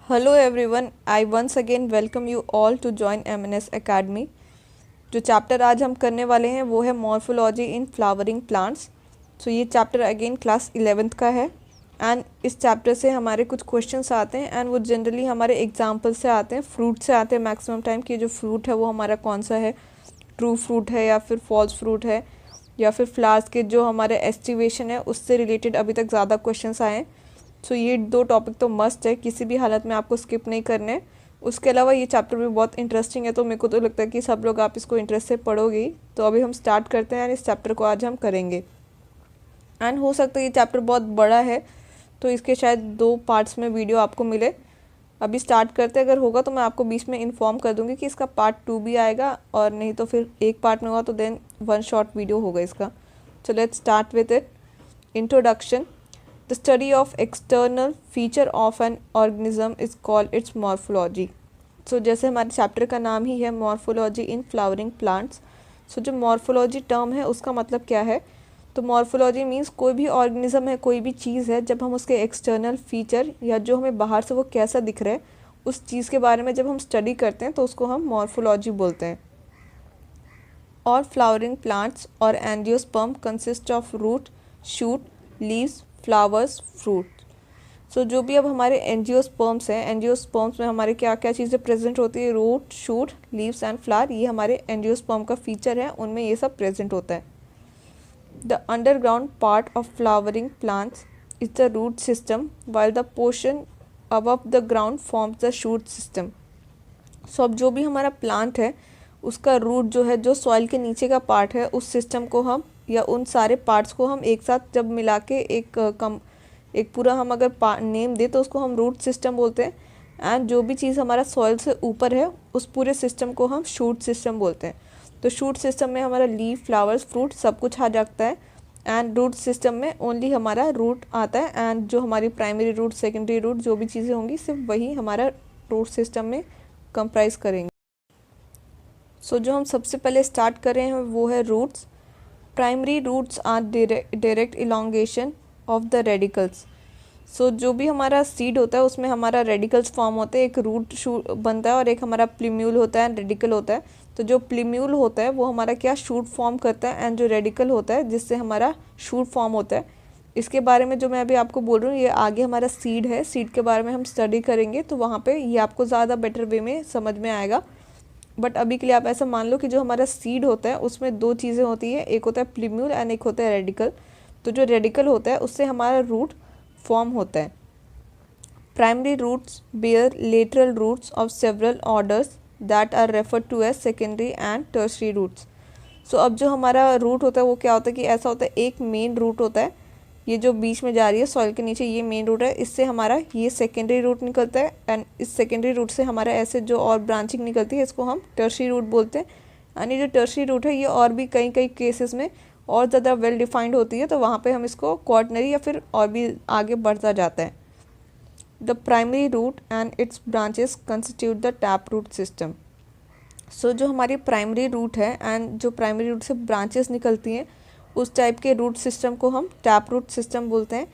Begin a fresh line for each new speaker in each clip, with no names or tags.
Hello everyone, I once again welcome you all to join MNS Academy। जो chapter आज हम करने वाले हैं वो है मॉर्फोलॉजी इन फ्लावरिंग प्लांट्स। सो ये चैप्टर अगेन क्लास 11th का है एंड इस चैप्टर से हमारे कुछ क्वेश्चंस आते हैं एंड वो जनरली हमारे एग्जाम्पल से आते हैं, फ्रूट से आते हैं मैक्सिमम टाइम कि जो फ्रूट है वो हमारा कौन सा है, ट्रू फ्रूट है या फिर फॉल्स फ्रूट है या फिर फ्लावर्स के जो हमारे एस्टिवेशन है उससे रिलेटेड अभी तक ज़्यादा क्वेश्चंस आए हैं। सो ये दो टॉपिक तो मस्ट है, किसी भी हालत में आपको स्किप नहीं करने। उसके अलावा ये चैप्टर भी बहुत इंटरेस्टिंग है, तो मेरे को तो लगता है कि सब लोग आप इसको इंटरेस्ट से पढ़ोगे। तो अभी हम स्टार्ट करते हैं एंड इस चैप्टर को आज हम करेंगे। एंड हो सकता है ये चैप्टर बहुत बड़ा है तो इसके शायद 2 पार्ट्स में वीडियो आपको मिले। अभी स्टार्ट करते हैं, अगर होगा तो मैं आपको बीच में इन्फॉर्म कर दूंगी कि इसका पार्ट 2 भी आएगा, और नहीं तो फिर एक पार्ट में होगा तो देन 1 शॉर्ट वीडियो होगा इसका। So let's start with it. Introduction. The study of external feature of an organism is called its morphology। So जैसे हमारे चैप्टर का नाम ही है मॉर्फोलॉजी इन फ्लावरिंग प्लांट्स। सो जो मॉर्फोलॉजी टर्म है उसका मतलब क्या है, तो मॉर्फोलॉजी मीन्स कोई भी ऑर्गेनिज्म है, कोई भी चीज़ है, जब हम उसके एक्सटर्नल फीचर या जो हमें बाहर से वो कैसा दिख रहा है उस चीज़ के बारे में जब हम स्टडी करते हैं तो उसको हम मॉर्फोलॉजी बोलते हैं। और फ्लावरिंग प्लांट्स और angiosperm consist of root, shoot, leaves, flowers, fruit. So जो भी अब हमारे एंजियोस्पर्म्स हैं, एंजियोस्पर्म्स में हमारे क्या क्या चीज़ें प्रेजेंट होती है, root, shoot, leaves and flower, ये हमारे एंजियोस्पर्म का फीचर है, उनमें ये सब प्रेजेंट होता है। The underground part of flowering plants is the root system while the portion above the ground forms the shoot system. So अब जो भी हमारा प्लांट है उसका रूट जो है, जो सॉइल के नीचे का पार्ट है, उस सिस्टम को हम या उन सारे पार्ट्स को हम एक साथ जब मिला के एक पूरा हम अगर नेम दे तो उसको हम रूट सिस्टम बोलते हैं। एंड जो भी चीज़ हमारा सॉइल से ऊपर है उस पूरे सिस्टम को हम शूट सिस्टम बोलते हैं। तो शूट सिस्टम में हमारा लीफ, फ्लावर्स, फ्रूट सब कुछ आ जाता है एंड रूट सिस्टम में ओनली हमारा रूट आता है। एंड जो हमारी प्राइमरी रूट, सेकेंडरी रूट, जो भी चीज़ें होंगी सिर्फ वही हमारा रूट सिस्टम में कंप्राइज करेंगे। सो जो हम सबसे पहले स्टार्ट कर रहे हैं वो है roots. Primary roots are direct elongation of the radicles. So जो भी हमारा सीड होता है उसमें हमारा रेडिकल्स फॉर्म होते हैं, एक रूट शूट बनता है और एक हमारा प्लीम्यूल होता है, रेडिकल होता है। तो जो प्लीम्यूल होता है वो हमारा क्या शूट फॉर्म करता है, एंड जो रेडिकल होता है जिससे हमारा शूट फॉर्म होता है। इसके बारे में जो मैं अभी आपको बोल रही हूँ ये आगे हमारा सीड है, सीड के बारे में हम स्टडी करेंगे तो वहाँ पे ये आपको ज़्यादा बेटर वे में समझ में आएगा। बट अभी के लिए आप ऐसा मान लो कि जो हमारा सीड होता है उसमें 2 चीज़ें होती है, एक होता है प्लीम्यूल एंड एक होता है रेडिकल। तो जो रेडिकल होता है उससे हमारा रूट फॉर्म होता है। Primary roots bear lateral roots of several orders that are referred to as secondary and tertiary roots. So अब जो हमारा रूट होता है वो क्या होता है कि ऐसा होता है, एक मेन रूट होता है, ये जो बीच में जा रही है सॉइल के नीचे, ये मेन रूट है, इससे हमारा ये सेकेंडरी रूट निकलता है एंड इस सेकेंडरी रूट से हमारा ऐसे जो और ब्रांचिंग निकलती है इसको हम टर्शरी रूट बोलते हैं। एंड ये जो टर्शरी रूट है ये और भी कई कई केसेस में और ज़्यादा वेल डिफाइंड होती है, तो वहाँ पे हम इसको क्वाटरनरी या फिर और भी आगे बढ़ता जाता है। The primary root and its branches constitute the tap root system. So जो हमारी प्राइमरी रूट है एंड जो प्राइमरी रूट से ब्रांचेस निकलती हैं उस टाइप के रूट सिस्टम को हम टैप रूट सिस्टम बोलते हैं।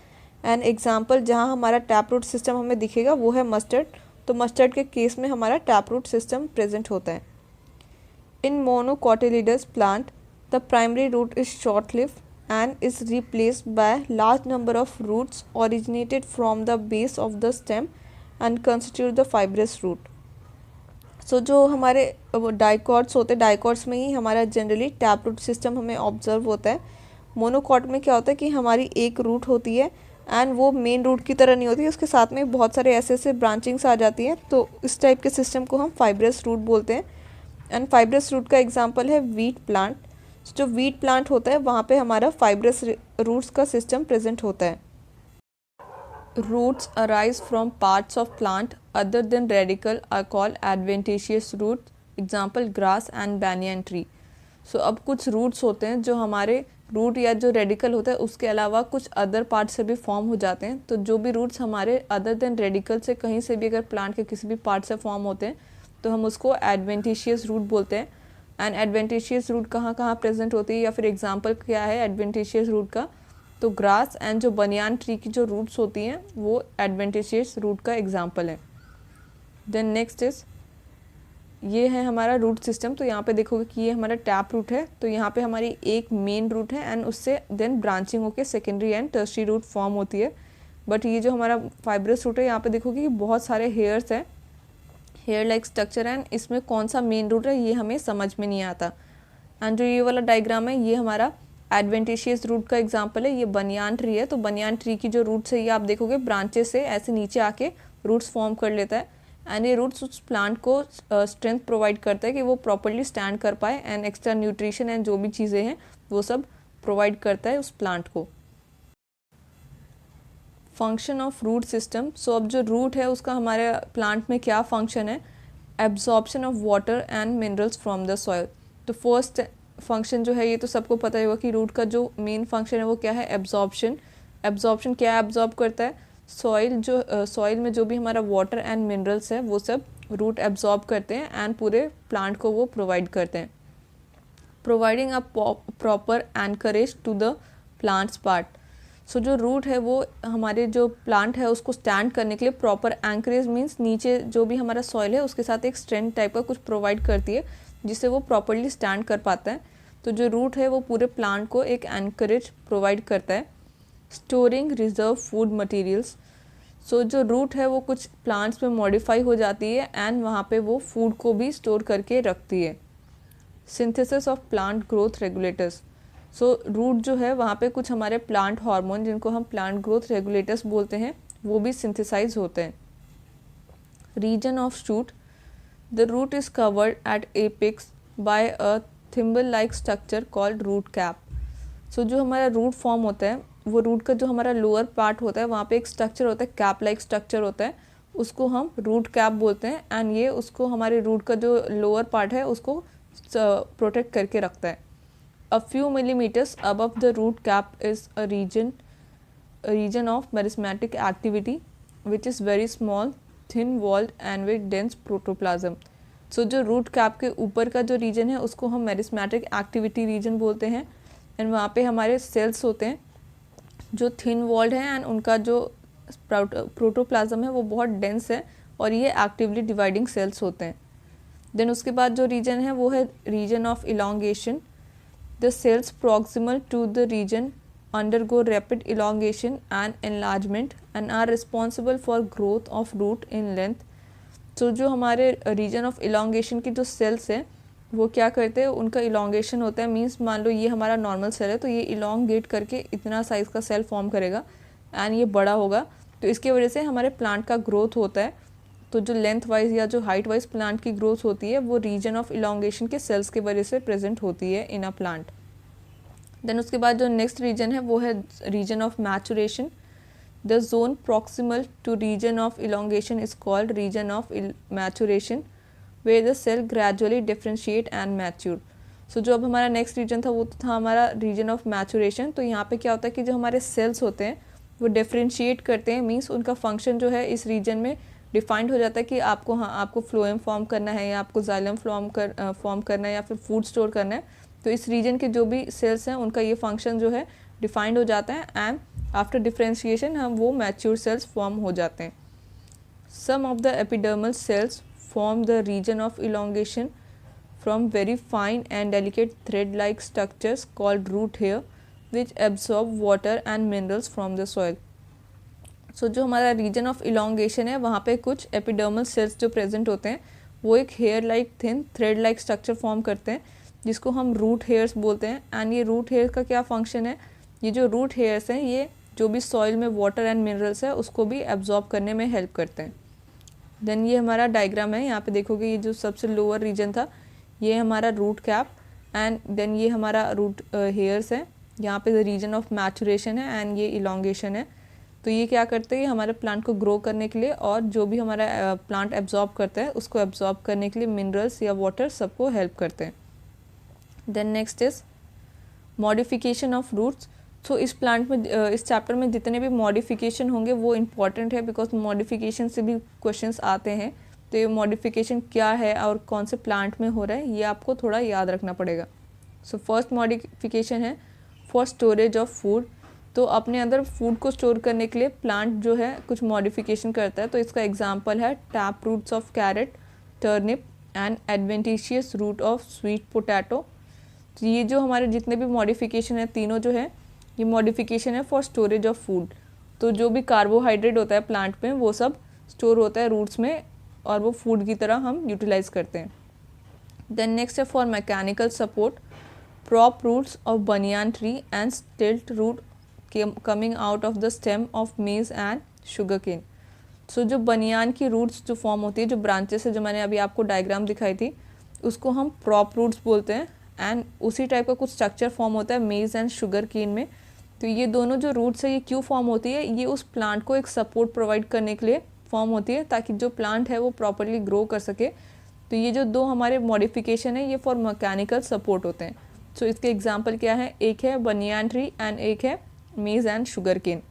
एंड एग्जांपल जहाँ हमारा टैप रूट सिस्टम हमें दिखेगा वो है मस्टर्ड। तो मस्टर्ड के केस में हमारा टैप रूट सिस्टम प्रेजेंट होता है। In monocotyledonous plant the primary root is short lived and is replaced by large number of roots originated from the base of the stem and constitute the fibrous root. So जो हमारे dicots होते हैं, dicots में ही हमारा generally tap root system हमें observe होता है। मोनोकॉट में क्या होता है कि हमारी एक रूट होती है एंड वो मेन रूट की तरह नहीं होती, उसके साथ में बहुत सारे ऐसे ऐसे ब्रांचिंग्स आ जाती हैं, तो इस टाइप के सिस्टम को हम फाइब्रस रूट बोलते हैं। एंड फाइब्रस रूट का एग्जाम्पल है वीट प्लांट। जो वीट प्लांट होता है वहाँ पे हमारा फाइब्रस रूट्स का सिस्टम प्रेजेंट होता है। Roots arise from parts of plant other than radical are called adventitious roots. Example grass and banyan tree. So अब कुछ रूट्स होते हैं जो हमारे रूट या जो रेडिकल होता है उसके अलावा कुछ अदर पार्ट से भी फॉर्म हो जाते हैं। तो जो भी रूट्स हमारे अदर देन रेडिकल से कहीं से भी अगर प्लांट के किसी भी पार्ट से फॉर्म होते हैं तो हम उसको एडवेंटिशियस रूट बोलते हैं। एंड एडवेंटिशियस रूट कहाँ कहाँ प्रेजेंट होती है या फिर एग्जाम्पल क्या है एडवेंटिशियस रूट का, तो ग्रास एंड जो बनियान ट्री की जो रूट्स होती हैं वो एडवेंटिशियस रूट का एग्जाम्पल है। देन नेक्स्ट इज ये है हमारा रूट सिस्टम। तो यहाँ पे देखोगे कि ये हमारा टैप रूट है, तो यहाँ पे हमारी एक मेन रूट है एंड उससे देन ब्रांचिंग होके secondary and tertiary root form होती है। बट ये जो हमारा फाइब्रस रूट है, यहाँ पे देखोगे कि बहुत सारे हेयर्स हैं, हेयर लाइक स्ट्रक्चर, एंड इसमें कौन सा मेन रूट है ये हमें समझ में नहीं आता। एंड जो ये वाला डायग्राम है ये हमारा एडवेंटिशियस रूट का एग्जांपल है। ये बनियान ट्री है, तो बनियान ट्री की जो रूट्स है ये आप देखोगे ब्रांचेस से ऐसे नीचे आके रूट्स फॉर्म कर लेता है एंड ये रूट्स उस प्लांट को स्ट्रेंथ प्रोवाइड करता है कि वो प्रॉपरली स्टैंड कर पाए एंड एक्स्ट्रा न्यूट्रिशन एंड जो भी चीज़ें हैं वो सब प्रोवाइड करता है उस प्लांट को। Function of root system. So अब जो रूट है उसका हमारे प्लांट में क्या फंक्शन है? Absorption of water and minerals from the soil. तो फर्स्ट फंक्शन जो है ये तो सबको पता ही होगा कि रूट का जो मेन फंक्शन है वो क्या है? एब्जॉर्प्शन। एब्जॉर्प्शन क्या एब्जॉर्ब करता है? सॉइल में जो भी हमारा वाटर एंड मिनरल्स है वो सब रूट एब्जॉर्ब करते हैं एंड पूरे प्लांट को वो प्रोवाइड करते हैं। Providing a proper anchorage to the plants part. So जो रूट है वो हमारे जो प्लांट है उसको स्टैंड करने के लिए प्रॉपर एंकरेज मीन्स नीचे जो भी हमारा सॉइल है उसके साथ एक स्ट्रेंथ टाइप का कुछ प्रोवाइड करती है जिससे वो प्रॉपरली स्टैंड कर पाता है। तो जो रूट है वो पूरे प्लांट को एक एनकरेज प्रोवाइड करता है। Storing reserve food materials. So जो रूट है वो कुछ प्लांट्स में मॉडिफाई हो जाती है एंड वहाँ पे वो फूड को भी स्टोर करके रखती है। Synthesis of plant growth regulators. So root जो है वहाँ पे कुछ हमारे प्लांट हार्मोन जिनको हम प्लांट ग्रोथ रेगुलेटर्स बोलते हैं वो भी सिंथेसाइज होते हैं। Region of shoot. The root is covered at apex by a thimble like structure called root cap. So जो हमारा रूट फॉर्म होता है वो रूट का जो हमारा लोअर पार्ट होता है वहाँ पे एक स्ट्रक्चर होता है, कैप लाइक स्ट्रक्चर होता है, उसको हम रूट कैप बोलते हैं एंड ये उसको हमारे रूट का जो लोअर पार्ट है उसको प्रोटेक्ट करके रखता है। A few millimeters above the root cap is a region of meristematic activity which is very small, thin walled and with dense protoplasm. So जो root cap के ऊपर का जो region है उसको हम meristematic activity region बोलते हैं एंड वहाँ पे हमारे cells होते हैं जो thin walled हैं एंड उनका जो protoplasm है वो बहुत dense है और ये actively dividing cells होते हैं। देन उसके बाद जो region है वो है region of elongation. The cells proximal to the region undergo rapid elongation and enlargement and are responsible for growth of root in length. तो जो हमारे region of elongation की जो cells हैं वो क्या करते हैं, उनका elongation होता है मीन्स मान लो ये हमारा normal cell है तो ये elongate करके इतना size का cell form करेगा and ये बड़ा होगा तो इसकी वजह से हमारे plant का growth होता है। तो जो लेंथ वाइज या जो हाइट वाइज प्लांट की ग्रोथ होती है वो रीजन ऑफ इलोंगेशन के सेल्स की वजह से प्रेजेंट होती है इन अ प्लांट। देन उसके बाद जो नेक्स्ट रीजन है वो है region of maturation. The zone proximal to region of elongation is called region of maturation where the cell gradually differentiate and mature. So जो अब हमारा नेक्स्ट रीजन था वो था हमारा रीजन ऑफ मैचुरेशन। तो यहाँ पे क्या होता है कि जो हमारे सेल्स होते हैं वो डिफ्रेंशिएट करते हैं मीन्स उनका फंक्शन जो है इस रीजन में डिफाइंड हो जाता है कि आपको फ्लोएम फॉर्म करना है या आपको जाइलम फॉर्म करना है या फिर फूड स्टोर करना है। तो इस रीजन के जो भी सेल्स हैं उनका ये फंक्शन जो है डिफाइंड हो जाता है एंड आफ्टर डिफरेंशिएशन हम वो मैच्योर सेल्स फॉर्म हो जाते हैं। Some of the epidermal cells form the region of elongation from very fine and delicate thread like structures called root hair which absorb water and minerals from the soil. So जो हमारा reason of elongation है वहाँ पे कुछ epidermal cells जो present होते हैं वो एक hair like thin thread like structure form करते हैं जिसको हम रूट हेयर्स बोलते हैं एंड ये रूट हेयर का क्या फंक्शन है, ये जो रूट हेयर्स हैं ये जो भी सॉइल में वाटर एंड मिनरल्स है उसको भी एब्जॉर्ब करने में हेल्प करते हैं। देन ये हमारा डायग्राम है, यहाँ पे देखोगे ये जो सबसे लोअर रीजन था ये हमारा रूट कैप एंड देन ये हमारा रूट हेयर्स है, यहाँ पे रीजन ऑफ मैचुरेशन है एंड ये इलोंगेशन है। तो ये क्या करते हैं, हमारे प्लांट को ग्रो करने के लिए और जो भी हमारा प्लांट एब्जॉर्ब करता है उसको एब्जॉर्ब करने के लिए मिनरल्स या वाटर सबको हेल्प करते हैं। Then next is modification of roots. So इस प्लांट में इस चैप्टर में जितने भी मॉडिफिकेशन होंगे वो इम्पॉर्टेंट है बिकॉज मॉडिफिकेशन से भी क्वेश्चंस आते हैं। तो ये मॉडिफिकेशन क्या है और कौन से प्लांट में हो रहा है ये आपको थोड़ा याद रखना पड़ेगा। सो फर्स्ट मॉडिफिकेशन है फॉर स्टोरेज ऑफ फूड। तो अपने अंदर फूड को स्टोर करने के लिए प्लांट जो है कुछ मॉडिफिकेशन करता है। तो इसका एग्जांपल है tap roots of carrot, turnip and adventitious root of sweet potato. तो ये जो हमारे जितने भी मॉडिफिकेशन है तीनों जो है ये मॉडिफिकेशन है फॉर स्टोरेज ऑफ फूड। तो जो भी कार्बोहाइड्रेट होता है प्लांट में वो सब स्टोर होता है रूट्स में और वो फूड की तरह हम यूटिलाइज करते हैं। देन नेक्स्ट है for mechanical support, prop roots of banyan tree and stilt root coming out of the stem of maize and sugarcane। सो जो बनियान की रूट्स जो फॉर्म होती है, जो ब्रांचेस है, जो मैंने अभी आपको डायग्राम दिखाई थी, उसको हम प्रॉप रूट्स बोलते हैं। एंड उसी टाइप का कुछ स्ट्रक्चर फॉर्म होता है मेज एंड शुगर केन में। तो ये दोनों जो रूट्स है ये क्यों फॉर्म होती है, ये उस प्लांट को एक सपोर्ट प्रोवाइड करने के लिए फॉर्म होती है ताकि जो प्लांट है वो प्रॉपरली ग्रो कर सके। तो ये जो दो हमारे मॉडिफिकेशन है ये फॉर मैकेनिकल सपोर्ट होते हैं। सो इसके एग्जाम्पल क्या है, एक है बनियान ट्री एंड एक है maize and sugar cane.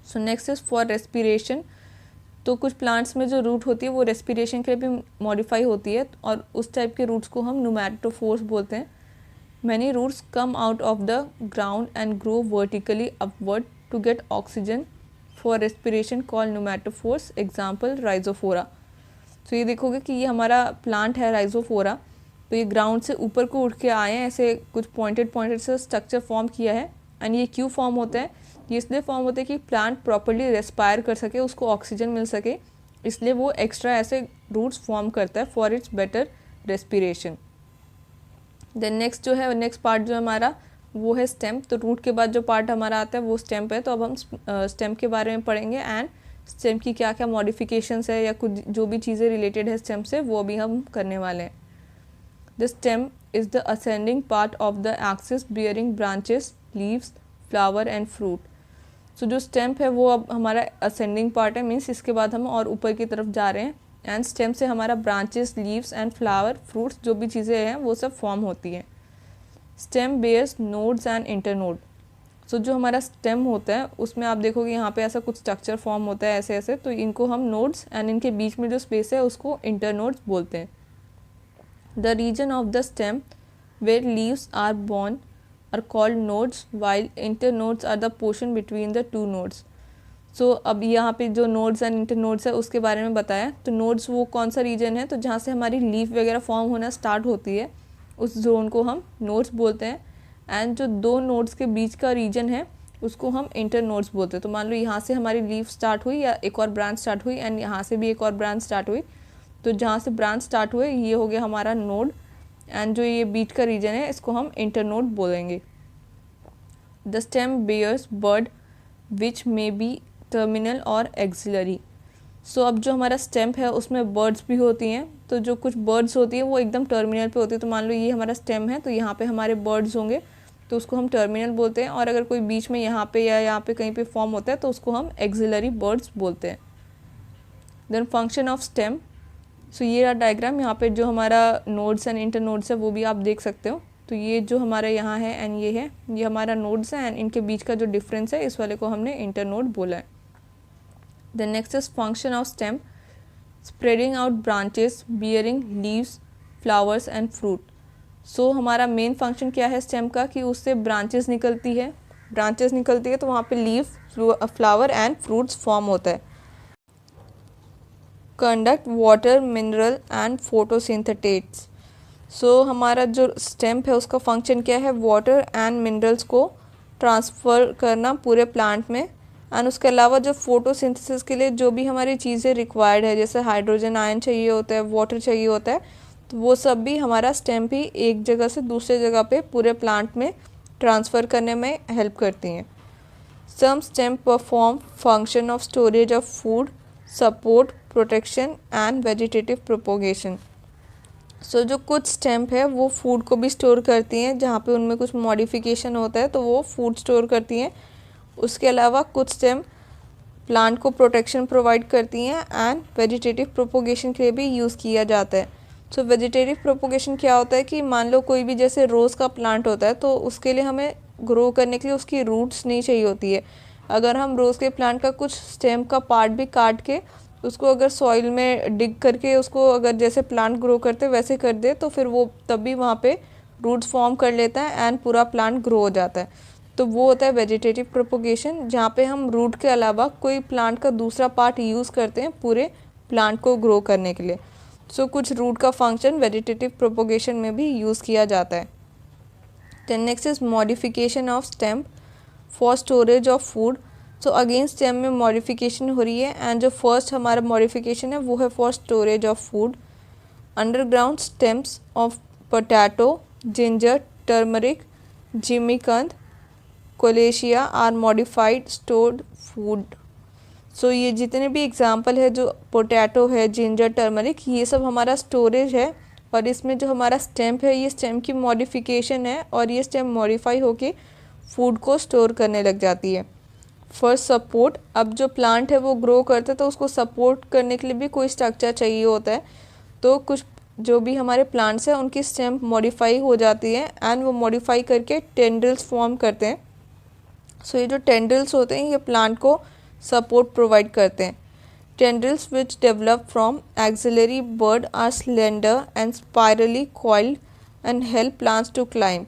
So next is for respiration. तो कुछ प्लांट्स में जो रूट होती है वो रेस्पिरेशन के लिए भी मॉडिफाई होती है और उस टाइप के रूट्स को हम न्यूमैटोफोर्स बोलते हैं। Many roots come out of the ground and grow vertically upward to get oxygen for respiration called pneumatophores, example Rhizophora. तो ये देखोगे कि ये हमारा प्लांट है राइजोफोरा। तो ये ग्राउंड से ऊपर को उठ के आए हैं, ऐसे कुछ पॉइंटेड से स्ट्रक्चर फॉर्म किया है। एंड ये क्यों फॉर्म होता है, ये इसलिए फॉर्म होता है कि प्लांट प्रॉपरली रेस्पायर कर सके, उसको ऑक्सीजन मिल सके, इसलिए वो एक्स्ट्रा ऐसे रूट्स फॉर्म करता है for its better respiration. Then next जो है, नेक्स्ट पार्ट जो हमारा वो है स्टेम। तो रूट के बाद जो पार्ट हमारा आता है वो स्टेम है। तो अब हम स्टेम के बारे में पढ़ेंगे एंड स्टेम की क्या क्या मॉडिफिकेशंस है या कुछ जो भी चीज़ें रिलेटेड है स्टेम से वो भी हम करने वाले हैं। The stem is the ascending part of the axis bearing branches, leaves, flower and fruit। So जो stem है वो अब हमारा ascending part है, मीन्स इसके बाद हम और ऊपर की तरफ जा रहे हैं। एंड stem से हमारा branches, leaves and flower, fruits जो भी चीज़ें हैं वो सब फॉर्म होती हैं। stem bears nodes and internode। सो जो हमारा stem होता है उसमें आप देखोगे यहाँ पे ऐसा कुछ स्ट्रक्चर फॉर्म होता है ऐसे ऐसे, तो इनको हम नोड्स एंड इनके बीच में जो स्पेस है उसको इंटरनोड्स बोलते हैं। The region of the stem where leaves are born are called nodes, while internodes are the portion between the two nodes। So अब यहाँ पे जो nodes and internodes है उसके बारे में बताया। तो nodes वो कौन सा रीजन है, तो जहाँ से हमारी लीफ वगैरह फॉर्म होना स्टार्ट होती है उस जोन को हम nodes बोलते हैं। एंड जो दो nodes के बीच का रीजन है उसको हम इंटरनोड्स बोलते हैं। तो मान लो यहाँ से हमारी लीफ स्टार्ट हुई या एक और ब्रांच स्टार्ट हुई एंड यहाँ से भी एक और ब्रांच स्टार्ट हुई, तो जहाँ से ब्रांच स्टार्ट हुए ये हो गया हमारा नोड एंड जो ये बीच का रीजन है इसको हम इंटरनोड बोलेंगे। The stem bears bud which may be terminal और एक्सिलरी। सो अब जो हमारा स्टेम है उसमें बर्ड्स भी होती हैं। तो जो कुछ बर्ड्स होती हैं वो एकदम टर्मिनल पे होती है। तो मान लो ये हमारा स्टेम है तो यहाँ पे हमारे बर्ड्स होंगे तो उसको हम टर्मिनल बोलते हैं। और अगर कोई बीच में यहाँ पे या यहाँ पे कहीं पे फॉर्म होता है तो उसको हम एक्सिलरी बर्ड्स बोलते हैं। Then function of stem. So ये रहा डायग्राम, यहाँ पे जो हमारा नोड्स एंड इंटर नोड्स है वो भी आप देख सकते हो। तो ये जो हमारा यहाँ है एंड ये है, ये हमारा नोड्स है एंड इनके बीच का जो डिफरेंस है इस वाले को हमने इंटर नोड बोला है। Then next is function of stem, spreading out branches bearing leaves, flowers and fruit. So हमारा मेन फंक्शन क्या है स्टेम का, कि उससे ब्रांचेस निकलती है तो वहाँ पे leaf, flower and fruits form होता है। Conduct water, mineral and photosynthates. So हमारा जो स्टेम है उसका फंक्शन क्या है, वाटर एंड मिनरल्स को ट्रांसफ़र करना पूरे प्लांट में। एंड उसके अलावा जो फोटोसिंथेसिस के लिए जो भी हमारी चीज़ें रिक्वायर्ड है, जैसे हाइड्रोजन आयन चाहिए होता है, वाटर चाहिए होता है, तो वो सब भी हमारा स्टेम भी एक जगह से दूसरे जगह पे पूरे प्लांट में ट्रांसफ़र करने में हेल्प करती हैं। Some stem perform function of storage of food, support, protection and vegetative propagation. So जो कुछ स्टेम है वो फूड को भी स्टोर करती हैं, जहाँ पे उनमें कुछ मॉडिफिकेशन होता है तो वो फूड स्टोर करती हैं। उसके अलावा कुछ स्टेम प्लांट को प्रोटेक्शन प्रोवाइड करती हैं एंड वेजिटेटिव प्रोपोगेशन के लिए भी यूज़ किया जाता है। सो वेजिटेटिव प्रोपोगेशन क्या होता है कि मान लो कोई भी जैसे रोज़ का प्लांट होता है तो उसके लिए हमें ग्रो करने के लिए उसकी रूट्स नहीं चाहिए होती है। अगर हम रोज़ के प्लांट का कुछ स्टेम का पार्ट भी काट के उसको अगर सॉइल में डिग करके उसको अगर जैसे प्लांट ग्रो करते वैसे कर दे तो फिर वो तब भी वहाँ पे रूट्स फॉर्म कर लेता है एंड पूरा प्लांट ग्रो हो जाता है। तो वो होता है वेजिटेटिव प्रोपोगेशन, जहाँ पे हम रूट के अलावा कोई प्लांट का दूसरा पार्ट यूज़ करते हैं पूरे प्लांट को ग्रो करने के लिए। सो कुछ रूट का फंक्शन वेजिटेटिव प्रोपोगेशन में भी यूज़ किया जाता है। Then next is modification of stem for storage of food. So again stem में मॉडिफिकेशन हो रही है, एंड जो फर्स्ट हमारा मॉडिफिकेशन है वो है for storage of food. Underground stems of potato, ginger, turmeric, जिमीकंद, कोलेशिया आर मॉडिफाइड स्टोर्ड फूड। सो ये जितने भी एग्जाम्पल है, जो पोटैटो है, जिंजर, टर्मरिक, ये सब हमारा स्टोरेज है, और इसमें जो हमारा स्टेम है ये स्टेम की मॉडिफिकेशन है, और ये स्टेम मॉडिफाई होके फूड को स्टोर करने लग जाती है। फर्स्ट सपोर्ट, अब जो प्लांट है वो ग्रो करता है तो उसको सपोर्ट करने के लिए भी कोई स्ट्रक्चर चाहिए होता है। तो कुछ जो भी हमारे प्लांट्स हैं उनकी स्टेम मॉडिफाई हो जाती है, एंड वो मॉडिफाई करके टेंड्रिल्स फॉर्म करते हैं। सो ये जो टेंड्रिल्स होते हैं ये प्लांट को सपोर्ट प्रोवाइड करते हैं। Tendrils which develop from axillary bud are slender and spirally coiled and help plants to climb.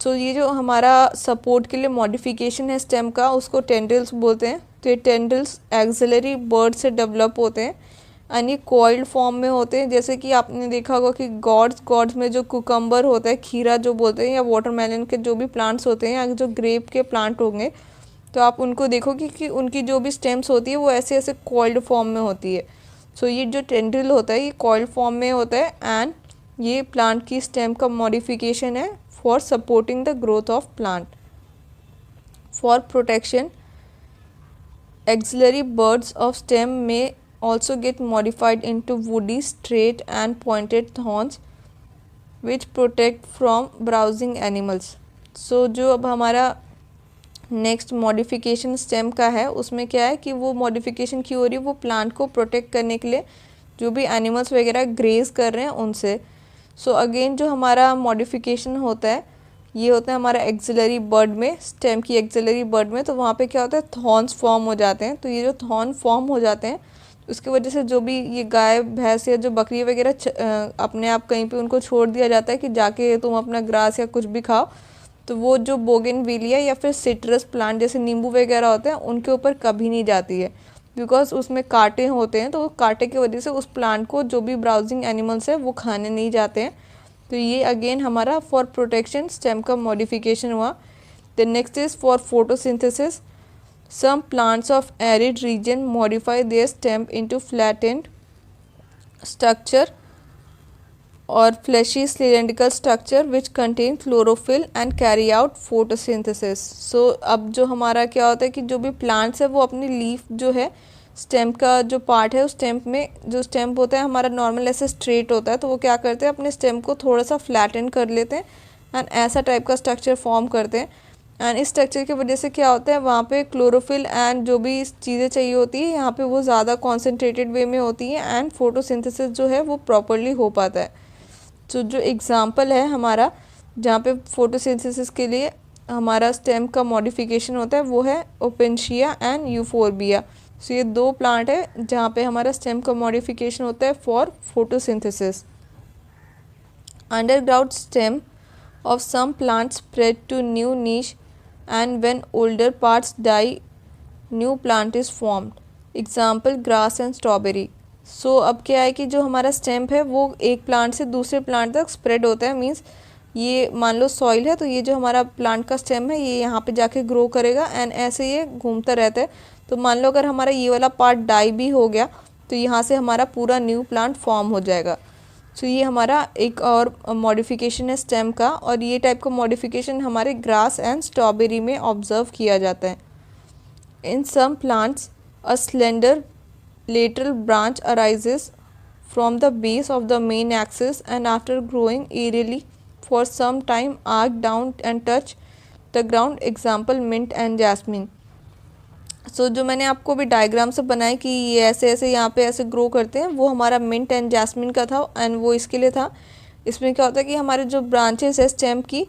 So ये जो हमारा सपोर्ट के लिए मॉडिफिकेशन है स्टेम का, उसको टेंड्रिल्स बोलते हैं। तो ये टेंड्रिल्स एक्सिलरी बर्ड से डेवलप होते हैं, एंड ये कॉइल्ड फॉर्म में होते हैं। जैसे कि आपने देखा होगा कि गॉड्स में जो कुकम्बर होता है, खीरा जो बोलते हैं, या वाटरमेलन के जो भी प्लांट्स होते हैं, या जो ग्रेप के प्लांट होंगे, तो आप उनको देखोगे कि उनकी जो भी स्टेम्स होती है वो ऐसे ऐसे कॉइल्ड फॉर्म में होती है। सो ये जो टेंड्रिल होता है ये कॉइल्ड फॉर्म में होता है, एंड ये प्लांट की स्टेम का मॉडिफिकेशन है for supporting the growth of plant. For protection, axillary birds of stem में also get modified into woody, straight and pointed thorns which protect from browsing animals. So जो अब हमारा next modification stem का है उसमें क्या है कि वो मॉडिफिकेशन क्यों हो रही है, वो प्लांट को प्रोटेक्ट करने के लिए जो भी एनिमल्स वगैरह ग्रेज कर रहे हैं उनसे। सो अगेन जो हमारा मॉडिफिकेशन होता है ये होता है हमारा एक्सिलरी बर्ड में, स्टेम की एक्सिलरी बर्ड में। तो वहाँ पे क्या होता है, थॉर्न्स फॉर्म हो जाते हैं। तो ये जो थॉर्न फॉर्म हो जाते हैं उसकी वजह से जो भी ये गाय भैंस या जो बकरी वगैरह अपने आप कहीं पे उनको छोड़ दिया जाता है कि जाके तुम अपना ग्रास या कुछ भी खाओ, तो वो जो बोगेनविलिया या फिर सिट्रस प्लांट जैसे नींबू वगैरह होते हैं उनके ऊपर कभी नहीं जाती है, बिकॉज उसमें कांटे होते हैं। तो वो कांटे की वजह से उस प्लांट को जो भी ब्राउजिंग एनिमल्स है वो खाने नहीं जाते हैं। तो ये अगेन हमारा फॉर प्रोटेक्शन स्टेम का मॉडिफिकेशन हुआ। The next is for photosynthesis. Some plants of arid region modify their stem into flattened structure or fleshy cylindrical structure which contain chlorophyll and carry out photosynthesis. So अब जो हमारा क्या होता है कि जो भी plants है वो अपनी लीफ जो है स्टेम का जो पार्ट है उस स्टेम में जो स्टेम होता है हमारा नॉर्मल ऐसे स्ट्रेट होता है, तो वो क्या करते हैं अपने स्टेम को थोड़ा सा फ्लैटन कर लेते हैं एंड ऐसा टाइप का स्ट्रक्चर फॉर्म करते हैं। एंड इस स्ट्रक्चर की वजह से क्या होता है वहाँ पे क्लोरोफिल एंड जो भी चीज़ें चाहिए होती है यहाँ पे वो ज़्यादा कॉन्सेंट्रेटेड वे में होती है एंड फोटोसिंथेसिस जो है वो प्रॉपरली हो पाता है। तो जो एग्जांपल है हमारा जहाँ पे फोटोसिंथेसिस के लिए हमारा स्टेम का मॉडिफिकेशन होता है वो है ओपेनशिया एंड यूफोरबिया। सो ये दो प्लांट है जहाँ पे हमारा स्टेम का मॉडिफिकेशन होता है for photosynthesis. Underground stem of some plants spread to new niche, and when older parts die new plant is formed. Example grass and strawberry. So अब क्या है कि जो हमारा स्टेम है वो एक प्लांट से दूसरे प्लांट तक स्प्रेड होता है। मीन्स ये मान लो सॉइल है तो ये जो हमारा प्लांट का स्टेम है ये यहाँ पे जाके ग्रो करेगा एंड ऐसे ये घूमता रहता है। तो मान लो अगर हमारा ये वाला पार्ट डाई भी हो गया तो यहाँ से हमारा पूरा न्यू प्लांट फॉर्म हो जाएगा। सो ये हमारा एक और मॉडिफिकेशन है स्टेम का, और ये टाइप का मॉडिफिकेशन हमारे ग्रास एंड स्ट्रॉबेरी में ऑब्जर्व किया जाता है। In some plants a slender lateral branch arises from the base of the main axis and after growing aerially for some time arch down and touch the ground. Example mint and jasmine. So जो मैंने आपको भी diagram से बनाया कि ये ऐसे ऐसे यहाँ पे ऐसे ग्रो करते हैं वो हमारा मिंट एंड जैस्मिन का था एंड वो इसके लिए था। इसमें क्या होता है कि हमारे जो ब्रांचेस है स्टेम की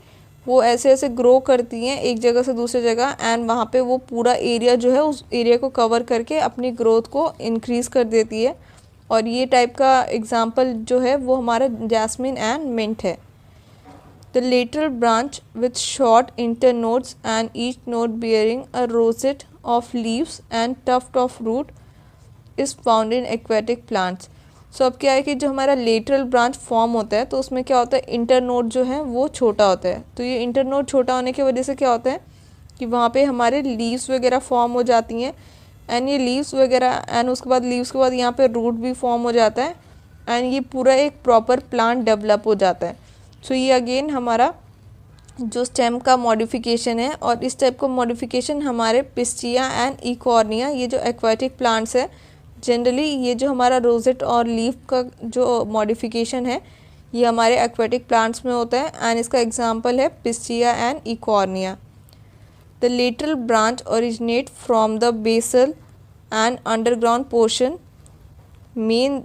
वो ऐसे ऐसे ग्रो करती हैं एक जगह से दूसरी जगह एंड वहाँ पे वो पूरा एरिया जो है उस एरिया को कवर करके अपनी ग्रोथ को इंक्रीज़ कर देती है। और ये टाइप का एग्जाम्पल जो है वो हमारा जैस्मिन एंड मिंट है। The lateral branch with short internodes and each node bearing a rosette of leaves and tuft of root is found in aquatic plants. सो अब क्या है कि जो हमारा लेटरल ब्रांच फॉर्म होता है तो उसमें क्या होता है, इंटरनोड जो है वो छोटा होता है. तो ये इंटरनोड छोटा होने की वजह से क्या होता है कि वहाँ पे हमारे लीव्स वगैरह फॉर्म हो जाती हैं. एंड ये लीव्स वगैरह एंड उसके बाद लीव्स के बाद यहाँ पे रूट भी फॉर्म हो जाता है. एंड ये पूरा एक प्रॉपर प्लांट डेवलप हो जाता है. सो ये अगेन हमारा जो स्टेम का मॉडिफिकेशन है. और इस टाइप का मॉडिफिकेशन हमारे पिस्टिया एंड इकॉर्निया, ये जो एक्वाटिक प्लांट्स है, जनरली ये जो हमारा रोजेट और लीफ का जो मॉडिफिकेशन है ये हमारे एक्वाटिक प्लांट्स में होता है. एंड इसका एग्जांपल है Pistia and Eichhornia. The lateral branch originate from the basal and underground portion. Main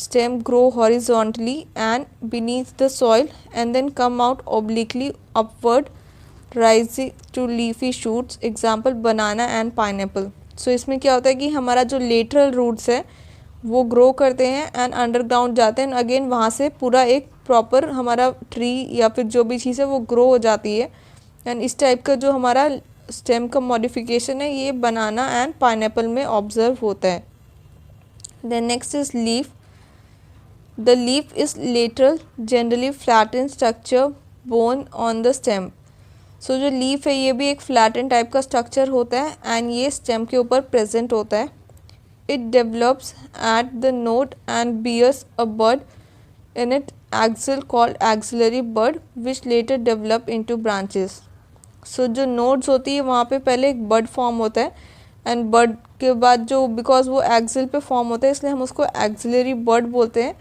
stem grow horizontally and beneath the soil and then come out obliquely upward rising to leafy shoots. Example banana and pineapple. So इसमें क्या होता है कि हमारा जो lateral roots है वो grow करते हैं एंड अंडरग्राउंड जाते हैं. अगेन वहाँ से पूरा एक प्रॉपर हमारा ट्री या फिर जो भी चीज़ है वो ग्रो हो जाती है. एंड इस टाइप का जो हमारा स्टेम का मॉडिफिकेशन है ये बनाना एंड पाइनएप्पल में ऑब्जर्व होता है. Then next is leaf. The leaf is lateral, generally flattened structure borne on the stem. So जो लीफ है ये भी एक flattened टाइप का स्ट्रक्चर होता है एंड ये स्टेम के ऊपर प्रेजेंट होता है. It develops at the node and bears a bud in its axil called axillary bud which later develop into branches. So जो nodes होती है वहाँ पे पहले एक bud फॉर्म होता है एंड bud के बाद जो बिकॉज वो एक्सिल पे फॉर्म होता है इसलिए हम उसको एक्सिलरी बड बोलते हैं.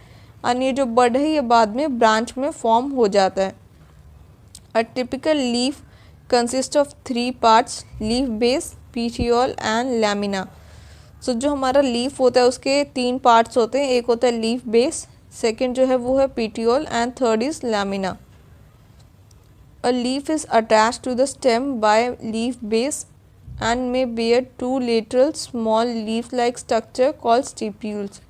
और ये जो बड है ये बाद में ब्रांच में फॉर्म हो जाता है. A typical leaf consist of 3 parts, leaf base, petiole and lamina. So जो हमारा लीफ होता है उसके 3 पार्ट्स होते हैं. एक होता है लीफ बेस, सेकंड जो है वो है petiole and third is lamina. A leaf is attached to the stem by leaf base and may bear 2 lateral small leaf like structure called stipules.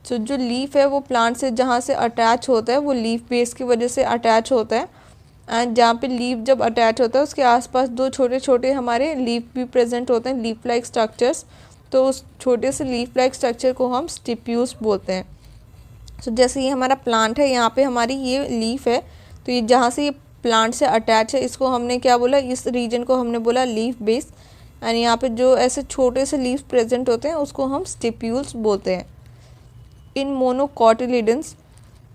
तो जो लीफ है वो प्लांट से जहाँ से अटैच होता है वो लीफ बेस की वजह से अटैच होता है. एंड जहाँ पे लीफ जब अटैच होता है उसके आसपास 2 छोटे छोटे हमारे लीफ भी प्रेजेंट होते हैं, लीफ लाइक स्ट्रक्चर्स. तो उस छोटे से लीफ लाइक स्ट्रक्चर को हम स्टिप्यूल्स बोलते हैं. सो जैसे ये हमारा प्लांट है यहाँ पे हमारी ये लीफ है तो ये जहाँ से ये प्लांट से अटैच है इसको हमने क्या बोला, इस रीजन को हमने बोला लीफ बेस. एंड यहाँ पे जो ऐसे छोटे से लीफ प्रेजेंट होते हैं उसको हम स्टिप्यूल्स बोलते हैं. In monocotyledons,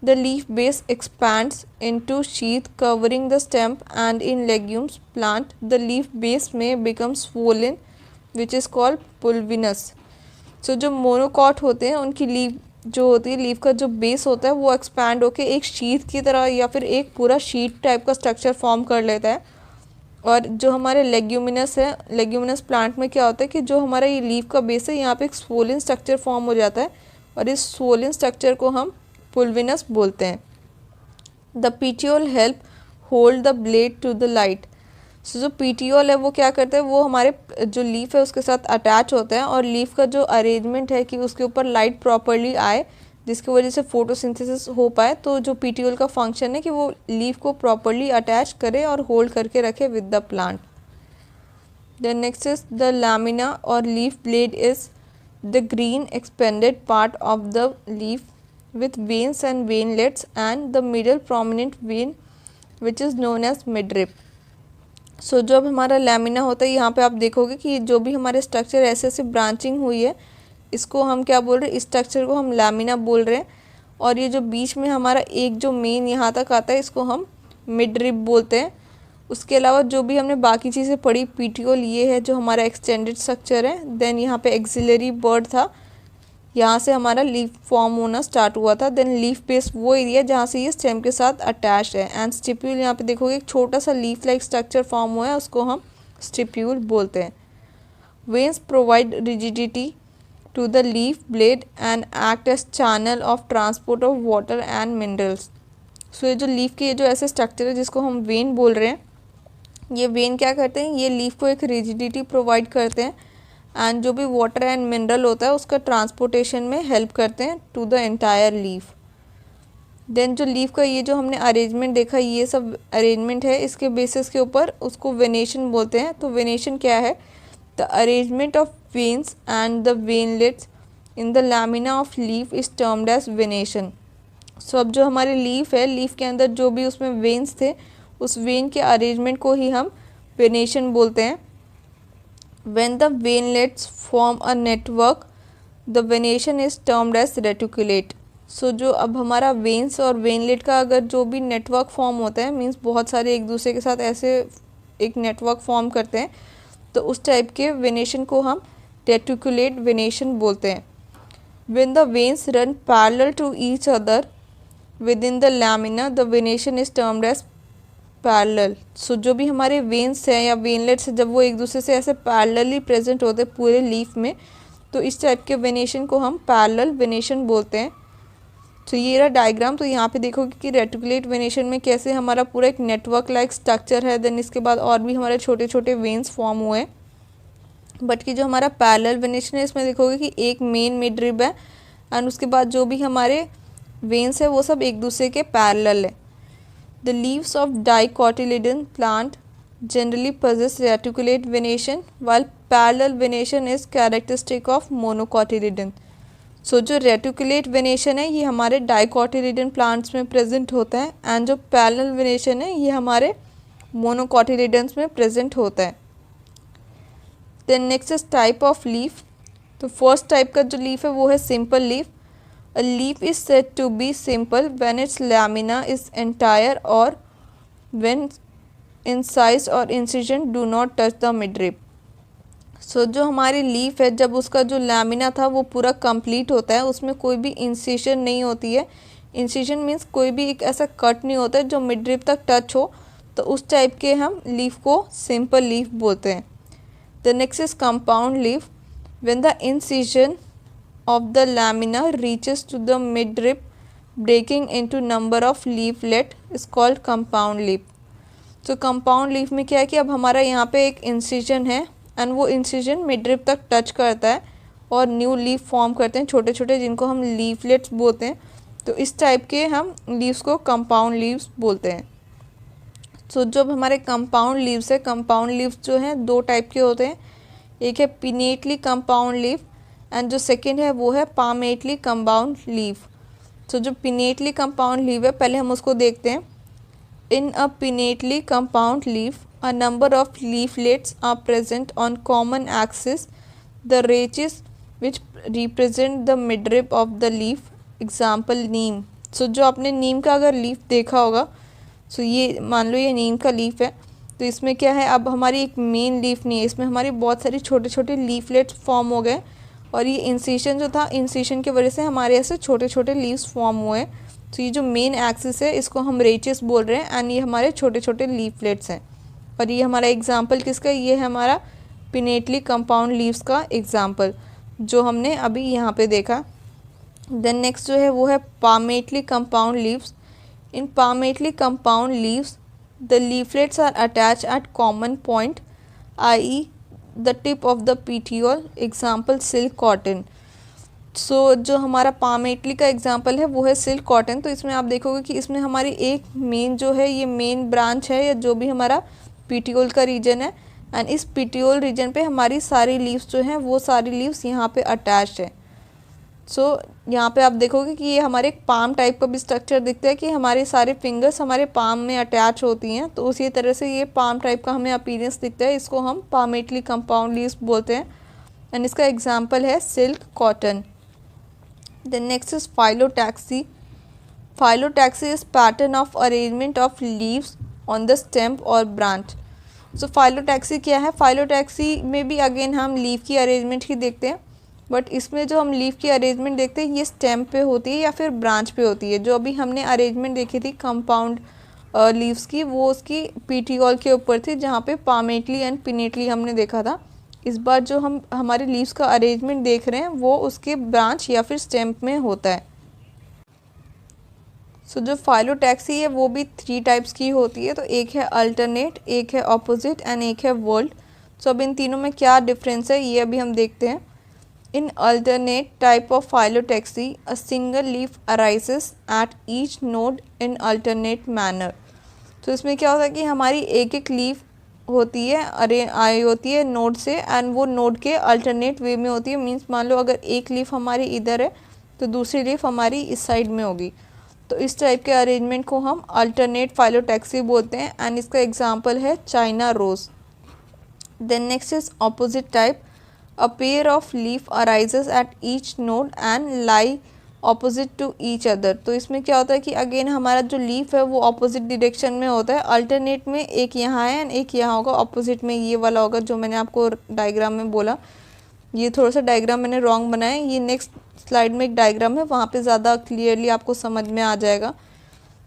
the leaf base expands into sheath covering the stem, and in legumes plant, the leaf base may become swollen, which is called pulvinous. So जो मोनोकॉट होते हैं उनकी लीफ जो होती है, लीफ का जो बेस होता है वो एक्सपैंड होके एक शीथ की तरह या फिर एक पूरा शीट टाइप का स्ट्रक्चर फॉर्म कर लेता है. और जो हमारे लेग्यूमिनस है, लेग्यूमिनस प्लांट में क्या होता है कि जो हमारा ये लीफ का बेस है यहाँ पे एक स्वोलन स्ट्रक्चर फॉर्म हो जाता है और इस स्वोलन स्ट्रक्चर को हम पुल्विनस बोलते हैं. The petiole help hold the blade to the light. So जो पीटियोल है वो क्या करता है, वो हमारे जो लीफ है उसके साथ अटैच होता है और लीफ का जो अरेंजमेंट है कि उसके ऊपर लाइट प्रॉपरली आए जिसकी वजह से फोटोसिंथेसिस हो पाए. तो जो पीटियोल का फंक्शन है कि वो लीफ को प्रॉपरली अटैच करे और होल्ड करके रखे with the plant. Then next is the lamina और leaf blade is the green expanded part of the leaf with veins and veinlets and the middle prominent vein which is known as midrib. So जब हमारा lamina होता है यहाँ पे आप देखोगे कि जो भी हमारे स्ट्रक्चर ऐसे ऐसे ब्रांचिंग हुई है इसको हम क्या बोल रहे हैं, इस स्ट्रक्चर को हम लैमिना बोल रहे हैं. और ये जो बीच में हमारा एक जो मेन यहाँ तक आता है इसको हम मिडरिब बोलते हैं. उसके अलावा जो भी हमने बाकी चीज़ें पढ़ी, पीटियोल ये है जो हमारा एक्सटेंडेड स्ट्रक्चर है. देन यहाँ पे एक्सिलरी बर्ड था, यहाँ से हमारा लीफ फॉर्म होना स्टार्ट हुआ था. देन लीफ बेस वो एरिया जहाँ से ये स्टेम के साथ अटैच है. एंड स्टिप्यूल यहाँ पे देखोगे एक छोटा सा लीफ लाइक स्ट्रक्चर फॉर्म हुआ है उसको हम स्टिप्यूल बोलते हैं. Veins provide rigidity to the leaf blade and act as channel of transport of water and minerals. So ये जो लीफ के ये जो ऐसे स्ट्रक्चर है जिसको हम वेन बोल रहे हैं, ये वेन क्या करते हैं, ये लीफ को एक रिजिडिटी प्रोवाइड करते हैं एंड जो भी वाटर एंड मिनरल होता है उसका ट्रांसपोर्टेशन में हेल्प करते हैं to the entire leaf. Then जो लीफ का ये जो हमने अरेंजमेंट देखा, ये सब अरेंजमेंट है, इसके बेसिस के ऊपर उसको वेनेशन बोलते हैं। तो वेनेशन क्या है? The arrangement of veins and the veinlets in the lamina of leaf is termed as venation. So अब जो हमारे लीफ है, लीफ के अंदर जो भी उसमें वेन्स थे, उस वेन के अरेंजमेंट को ही हम वेनेशन बोलते हैं। When the veinlets form a network the venation is termed as reticulate. So जो अब हमारा वेन्स और वेनलेट का अगर जो भी नेटवर्क फॉर्म होता है, मीन्स बहुत सारे एक दूसरे के साथ ऐसे एक नेटवर्क फॉर्म करते हैं, तो उस टाइप के वेनेशन को हम रेटिकुलेट वेनेशन बोलते हैं। When the veins run parallel to each other with in the lamina the venation is termed as parallel. So जो भी हमारे वेन्स हैं या वेनलेट्स हैं, जब वो एक दूसरे से ऐसे पैरेलली प्रेजेंट होते हैं पूरे लीफ में, तो इस टाइप के वेनेशन को हम पैरेलल वेनेशन बोलते हैं। तो ये रहा डायग्राम। तो यहाँ पे देखोगे कि रेटिकुलेट वेनेशन में कैसे हमारा पूरा एक नेटवर्क लाइक स्ट्रक्चर है, देन इसके बाद और भी हमारे छोटे छोटे वेन्स फॉर्म हुए हैं। बट कि जो हमारा पैरेलल वेनेशन है, इसमें देखोगे कि एक मेन मिड रिब है एंड उसके बाद जो भी हमारे वेन्स है वो सब एक दूसरे के पैरेलल है। The leaves of dicotyledon plant generally possess reticulate venation while parallel venation is characteristic of monocotyledon। सो जो रेटिकुलेट वेनेशन है ये हमारे डाइकोटिलिडन प्लांट्स में प्रेजेंट होता है एंड जो पैरेलल वेनेशन है ये हमारे मोनोकोटिलिडन्स में प्रेजेंट होता है। Then next is type of leaf. तो फर्स्ट टाइप का जो लीफ है वो है simple leaf. A leaf is said to be simple when its lamina is entire और व्हेन इंसाइज और incision do not touch the midrib. So जो हमारी लीफ है, जब उसका जो लैमिना था वो पूरा कंप्लीट होता है, उसमें कोई भी इंसिजन नहीं होती है। इंसिजन मीन्स कोई भी एक ऐसा कट नहीं होता है जो मिडरिब तक टच हो, तो उस टाइप के हम लीफ को सिंपल लीफ बोलते हैं। The next is compound leaf. When the incision of the lamina reaches to the midrib breaking into number of leaflet is called compound leaf. तो कंपाउंड लीफ में क्या है कि अब हमारा यहाँ पे एक इंसिजन है एंड वो इंसिजन मिडरिब तक टच करता है और न्यू लीफ फॉर्म करते हैं छोटे छोटे, जिनको हम लीफलेट्स बोलते हैं। तो इस टाइप के हम लीव्स को कंपाउंड लीव्स बोलते हैं। सो जब हमारे कंपाउंड लीव्स है, कंपाउंड लीव्स जो हैं दो टाइप के होते हैं। एक है पिनेटली कंपाउंड लीफ एंड जो सेकेंड है वो है पामेटली कंपाउंड लीफ। सो जो पिनेटली कंपाउंड लीफ है पहले हम उसको देखते हैं। In a pinnately compound leaf, a number of leaflets are present on common axis, the rachis which represent the midrib of the leaf. Example नीम। सो जो आपने नीम का अगर लीफ देखा होगा, सो ये मान लो ये नीम का लीफ है, तो इसमें क्या है, अब हमारी एक मेन लीफ नहीं है, इसमें हमारी बहुत सारी छोटे छोटे लीफलेट्स फॉर्म हो गए और ये इंसिशन जो था, इंसिशन की वजह से हमारे ऐसे छोटे छोटे लीव्स फॉर्म हुए हैं। तो ये जो मेन एक्सिस है इसको हम रेचेस बोल रहे हैं एंड ये हमारे छोटे छोटे लीफलेट्स हैं। और ये हमारा एग्जांपल किसका, ये है हमारा पिनेटली कंपाउंड लीव्स का एग्जांपल जो हमने अभी यहाँ पे देखा। देन नेक्स्ट जो है वो है palmately compound leaves. In palmately compound leaves the leaflets are attach at common point ie the tip of the petiole. Example silk cotton. So जो हमारा पामेटली का एग्जांपल है वो है सिल्क कॉटन। तो इसमें आप देखोगे कि इसमें हमारी एक मेन जो है, ये मेन ब्रांच है या जो भी हमारा पीटियोल का रीजन है एंड इस पीटियोल रीजन पे हमारी सारी लीव्स जो हैं वो सारी लीव्स यहाँ पे अटैच्ड है। सो यहाँ पे आप देखोगे कि ये हमारे एक पाम टाइप का भी स्ट्रक्चर दिखता है कि हमारे सारे फिंगर्स हमारे पाम में अटैच होती हैं, तो उसी तरह से ये पाम टाइप का हमें अपीयरेंस दिखता है। इसको हम पामेटली कंपाउंड लीव्स बोलते हैं एंड इसका एग्जाम्पल है silk cotton. Then next is phyllotaxy. Phyllotaxy is pattern of arrangement of leaves on the stem or branch. So phyllotaxy क्या है, phyllotaxy में भी अगेन हम लीफ की अरेंजमेंट ही देखते हैं, बट इसमें जो हम लीफ की अरेंजमेंट देखते हैं ये स्टेम पे होती है या फिर ब्रांच पे होती है। जो अभी हमने अरेंजमेंट देखी थी कंपाउंड लीव्स की, वो उसकी पीटियोल के ऊपर थी, जहाँ पे पामेटली एंड पिनेटली हमने देखा था। इस बार जो हम हमारे लीव्स का अरेंजमेंट देख रहे हैं वो उसके ब्रांच या फिर स्टेम में होता है। सो जो फाइलोटैक्सी है वो भी 3 टाइप्स की होती है। तो एक है अल्टरनेट, एक है ऑपोजिट एंड एक है वर्ल्ड। सो अब इन तीनों में क्या डिफरेंस है ये अभी हम देखते हैं। In alternate type of phyllotaxy, a single leaf arises at each node in alternate manner. तो इसमें क्या होता है कि हमारी एक एक लीफ होती है, अरे आई होती है नोड से, एंड वो नोड के अल्टरनेट वे में होती है। मीन्स मान लो अगर एक लीफ हमारी इधर है तो दूसरी लीफ हमारी इस साइड में होगी। तो इस टाइप के अरेंजमेंट को हम अल्टरनेट फाइलोटैक्सी बोलते हैं, एंड इसका एग्जांपल है China rose. Then next is opposite type, a pair of leaf arises at each node and lie opposite to each other. तो इसमें क्या होता है कि अगेन हमारा जो लीफ है वो ऑपोजिट डायरेक्शन में होता है। अल्टरनेट में एक यहाँ है एंड एक यहाँ होगा, ऑपोजिट में ये वाला होगा जो मैंने आपको डायग्राम में बोला। ये थोड़ा सा डायग्राम मैंने रॉन्ग बनाया है, ये नेक्स्ट स्लाइड में एक डायग्राम है, वहाँ पे ज़्यादा क्लियरली आपको समझ में आ जाएगा।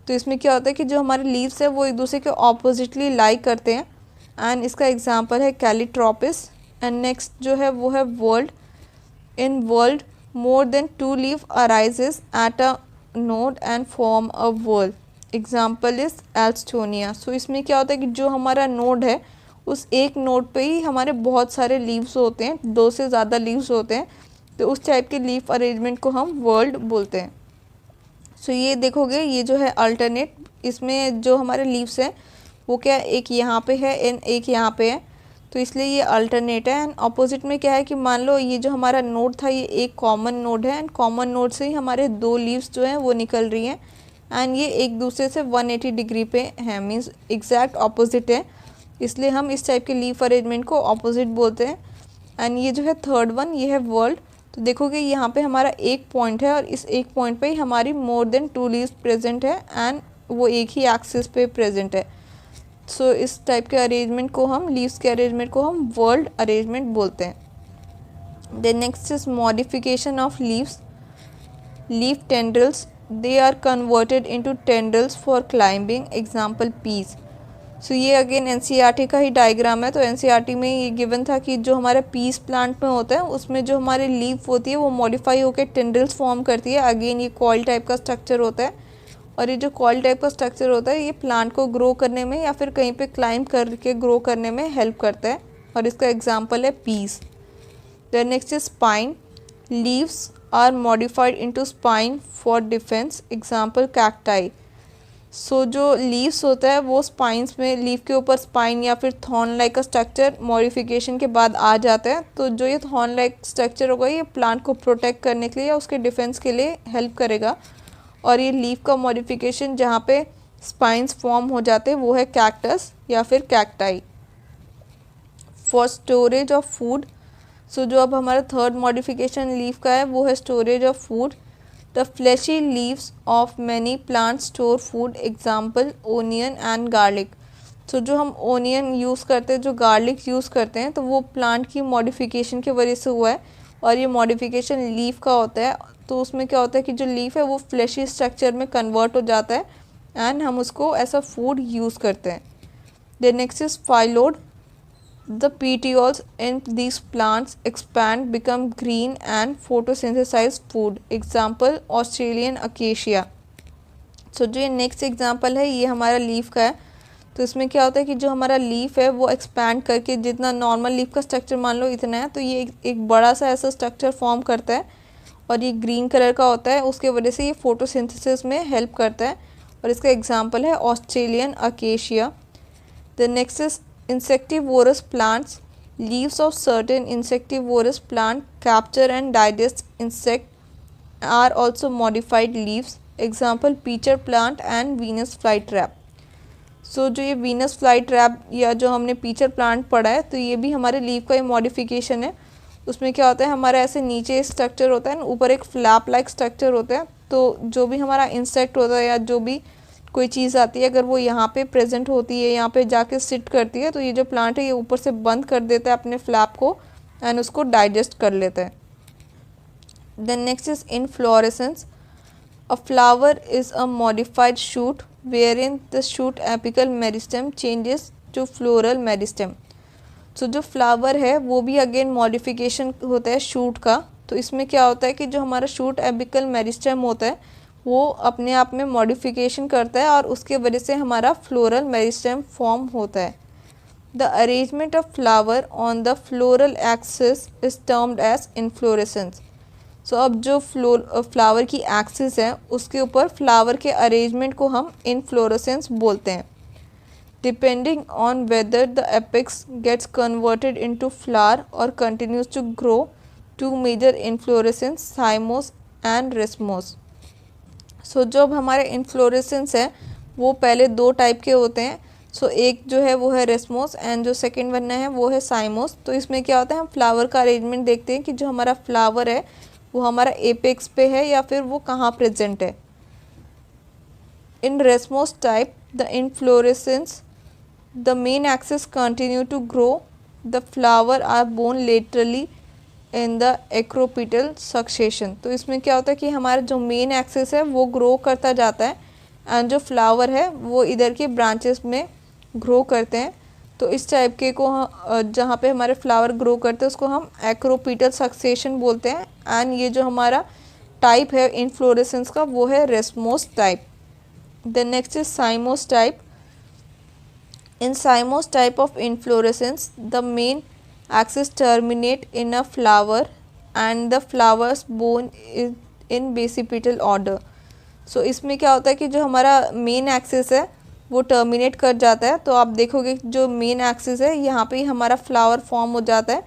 तो इसमें क्या होता है कि जो हमारे लीव्स है वो एक दूसरे के ऑपोजिटली लाई करते हैं, एंड इसका एग्जांपल है कैलीट्रोपिस। एंड नेक्स्ट जो है वो है whorl. In whorl more than 2 leaf arises at a node and form a whorl, example is Alstonia. So इसमें क्या होता है कि जो हमारा नोड है उस एक नोड पे ही हमारे बहुत सारे लीव्स होते हैं, 2 से ज़्यादा लीव्स होते हैं, तो उस टाइप के लीफ अरेंजमेंट को हम वर्ल्ड बोलते हैं। सो ये देखोगे ये जो है अल्टरनेट, इसमें जो हमारे लीव्स हैं वो क्या एक यहाँ पे है एंड एक यहाँ पे है, तो इसलिए ये अल्टरनेट है। एंड अपोजिट में क्या है कि मान लो ये जो हमारा नोड था ये एक कॉमन नोड है, एंड कॉमन नोड से ही हमारे 2 लीव्स जो हैं वो निकल रही हैं, एंड ये एक दूसरे से 180 डिग्री पे हैं, मीन्स एग्जैक्ट ऑपोजिट है, इसलिए हम इस टाइप के लीफ अरेंजमेंट को ऑपोजिट बोलते हैं। एंड ये जो है थर्ड वन, ये है वर्ल्ड। तो देखोगे यहाँ पे हमारा एक पॉइंट है और इस एक पॉइंट पे ही हमारी मोर देन 2 लीव्स प्रेजेंट है, एंड वो एक ही एक्सिस पे प्रेजेंट है। सो इस टाइप के अरेंजमेंट को हम, लीव्स के अरेंजमेंट को हम वर्ल्ड अरेंजमेंट बोलते हैं। Then next is modification of leaves, leaf tendrils, they are converted into tendrils for climbing, example peas. So ये अगेन एनसीईआरटी का ही डायग्राम है। तो एनसीईआरटी में ये गिवन था कि जो हमारा पीस प्लांट में होता है उसमें जो हमारी लीफ होती है वो मॉडिफाई होकर टेंड्रिल्स फॉर्म करती है। अगेन ये कॉइल टाइप का स्ट्रक्चर होता है, और ये जो कॉइल टाइप का स्ट्रक्चर होता है ये प्लांट को ग्रो करने में या फिर कहीं पे क्लाइंब करके ग्रो करने में हेल्प करता है, और इसका एग्जाम्पल है peas. Then next is spine, leaves are modified into spine for defence, example cacti. So जो लीव्स होता है वो स्पाइंस में, लीफ के ऊपर स्पाइन या फिर थॉर्न लाइक का स्ट्रक्चर मॉडिफिकेशन के बाद आ जाता है। तो जो ये थॉर्न लाइक स्ट्रक्चर होगा ये प्लांट को प्रोटेक्ट करने के लिए या उसके डिफेंस के लिए हेल्प करेगा। और ये लीफ का मॉडिफिकेशन जहाँ पे स्पाइंस फॉर्म हो जाते हैं वो है कैक्टस या फिर cacti. For storage of food, so जो अब हमारा थर्ड मॉडिफिकेशन लीफ का है वो है storage of food. The fleshy leaves of many plant store food, example onion and garlic. So जो हम ओनियन यूज़ करते हैं, जो गार्लिक यूज़ करते हैं, तो वो प्लांट की मॉडिफिकेशन की वजह से हुआ है, और ये मॉडिफिकेशन लीफ का होता है। तो उसमें क्या होता है कि जो लीफ है वो फ्लैशी स्ट्रक्चर में कन्वर्ट हो जाता है, एंड हम उसको एज अ फूड यूज़ करते हैं। Then next is phyllode, the petioles in these plants expand, become green and photosynthesize food, example Australian acacia। सो जो ये नेक्स्ट एग्जांपल है ये हमारा लीफ का है। तो इसमें क्या होता है कि जो हमारा लीफ है वो एक्सपैंड करके, जितना नॉर्मल लीफ का स्ट्रक्चर मान लो इतना है, तो ये एक बड़ा सा ऐसा स्ट्रक्चर फॉर्म करता है, और ये ग्रीन कलर का होता है, उसके वजह से ये फोटोसिंथेसिस में हेल्प करता है, और इसका एग्जाम्पल है Australian acacia. The next is insectivorous plants, leaves of certain insectivorous plant capture and digest insect are also modified leaves, example peach plant and Venus flytrap। सो जो ये वीनस फ्लाई ट्रैप या जो हमने पीचर प्लांट पढ़ा है, तो ये भी हमारे लीफ का ही मॉडिफिकेशन है। उसमें क्या होता है, हमारा ऐसे नीचे स्ट्रक्चर होता है, ऊपर एक फ्लैप लाइक स्ट्रक्चर होता है। तो जो भी हमारा इंसेक्ट होता है या जो भी कोई चीज़ आती है, अगर वो यहाँ पे प्रेजेंट होती है, यहाँ पे जाके सिट करती है, तो ये जो प्लांट है ये ऊपर से बंद कर देता है अपने फ्लैप को, एंड उसको डाइजेस्ट कर लेता है। Then next is inflorescence, a flower is a modified shoot wherein the shoot apical meristem changes to floral meristem. So जो फ्लावर है वो भी अगेन मॉडिफिकेशन होता है शूट का। तो इसमें क्या होता है कि जो हमारा शूट एपिकल मेरिस्टेम होता है वो अपने आप में मॉडिफिकेशन करता है, और उसके वजह से हमारा फ्लोरल मेरिस्टेम फॉर्म होता है। The arrangement of flower on the floral axis is termed as inflorescence. So अब जो फ्लावर की एक्सिस है उसके ऊपर फ्लावर के अरेंजमेंट को हम इन्फ्लोरेसेंस बोलते हैं। Depending on whether the apex gets converted into flower और continues to grow, two major inflorescence, cymose and racemose. So जो हमारे इन्फ्लोरेसेंस है वो पहले दो टाइप के होते हैं। सो एक जो है वो है रेसमोस एंड जो सेकंड बनना है वो है साइमोस। तो इसमें क्या होता है, हम फ्लावर का अरेंजमेंट देखते हैं कि जो हमारा फ्लावर है वो हमारा एपेक्स पे है या फिर वो कहाँ प्रेजेंट है। In racemose type the inflorescence the main axis continue to grow, the flower are borne laterally in the acropetal succession. तो इसमें क्या होता है कि हमारा जो मेन एक्सिस है वो ग्रो करता जाता है एंड जो फ्लावर है वो इधर के ब्रांचेस में ग्रो करते हैं। तो इस टाइप के को जहाँ पे हमारे फ्लावर ग्रो करते हैं उसको हम एक्रोपिटल सक्सेशन बोलते हैं। एंड ये जो हमारा टाइप है इन्फ्लोरेसेंस का वो है racemose type. The next is साइमोस type. In साइमोस type of inflorescence the main axis terminate in a flower and the flowers borne in basipetal order। सो इसमें क्या होता है कि जो हमारा मेन एक्सिस है वो टर्मिनेट कर जाता है। तो आप देखोगे जो मेन एक्सिस है यहाँ पे ही हमारा फ्लावर फॉर्म हो जाता है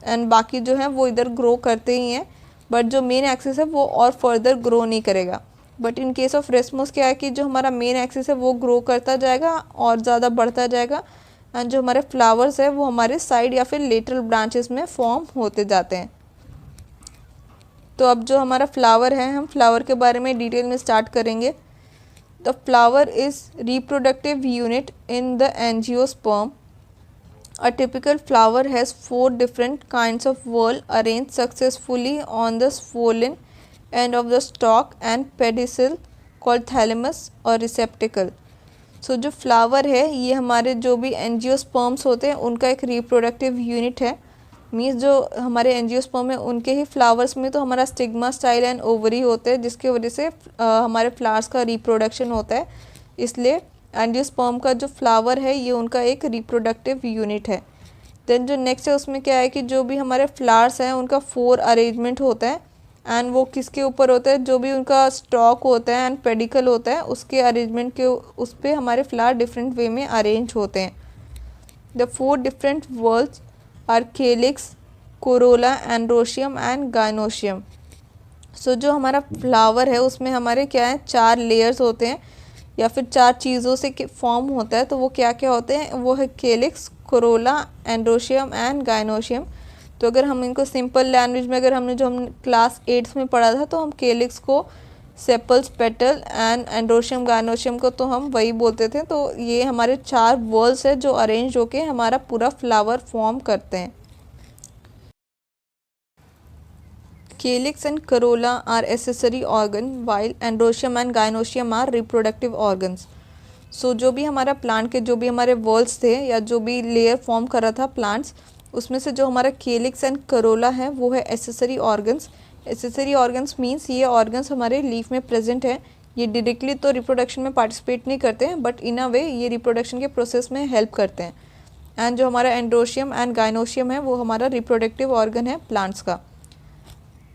एंड बाकी जो है वो इधर ग्रो करते ही हैं, बट जो मेन एक्सिस है वो और फर्दर ग्रो नहीं करेगा। But in case of racemose क्या है कि जो हमारा मेन एक्सिस है वो ग्रो करता जाएगा और ज़्यादा बढ़ता जाएगा एंड जो हमारे फ्लावर्स है वो हमारे साइड या फिर लेटरल ब्रांचेस में फॉर्म होते जाते हैं। तो अब जो हमारा फ्लावर है हम फ्लावर के बारे में डिटेल में स्टार्ट करेंगे। The flower is reproductive unit in the angiosperm. A typical flower has 4 different kinds of whorl arrange successfully on the swollen end of the stock and pedicel called thalamus और रिसेप्टिकल। सो जो flower है ये हमारे जो भी angiosperms होते हैं उनका एक रिप्रोडक्टिव यूनिट है। मीन्स जो हमारे एंजियोस्पर्म है उनके ही फ्लावर्स में तो हमारा स्टिग्मा, स्टाइल एंड ओवरी होते हैं जिसकी वजह से हमारे फ्लावर्स का रिप्रोडक्शन होता है। इसलिए एंजियोस्पर्म का जो फ्लावर है ये उनका एक रिप्रोडक्टिव यूनिट है। देन जो नेक्स्ट है उसमें क्या है कि जो भी हमारे फ्लावर्स हैं उनका 4 अरेंजमेंट होता है एंड वो किसके ऊपर होता है, जो भी उनका स्टॉक होता है एंड पेडिकल होता है उसके अरेंजमेंट के उस पर हमारे फ्लावर डिफरेंट वे में अरेंज होते हैं। The 4 different whorls are calyx, corolla, androecium and gynoecium. So जो हमारा फ्लावर है उसमें हमारे क्या है 4 लेयर्स होते हैं या फिर 4 चीज़ों से फॉर्म होता है। तो वो क्या क्या होते हैं, वो है calyx, corolla, androecium and gynoecium. तो अगर हम इनको सिंपल लैंग्वेज में अगर हमने जो हम क्लास 8 में पढ़ा था तो हम केलिक्स को sepals, petal and androecium, gynoecium को तो हम वही बोलते थे। तो ये हमारे 4 whorls है जो अरेंज होके हमारा पूरा फ्लावर फॉर्म करते हैं। Calyx and corolla are accessory organ while androecium and gynoecium are reproductive organs. So जो भी हमारा प्लांट के जो भी हमारे whorls थे या जो भी लेयर फॉर्म कर रहा था प्लांट्स, उसमें से जो हमारा केलिक्स एंड करोला है वो है accessory organs. Accessory organs means ये ऑर्गन्स हमारे लीफ में प्रेजेंट है। ये डायरेक्टली तो रिप्रोडक्शन में पार्टिसिपेट नहीं करते हैं बट इन अ वे ये रिप्रोडक्शन के प्रोसेस में हेल्प करते हैं। एंड जो हमारा एंड्रोशियम एंड गाइनोशियम है वो हमारा रिप्रोडक्टिव ऑर्गन है प्लांट्स का।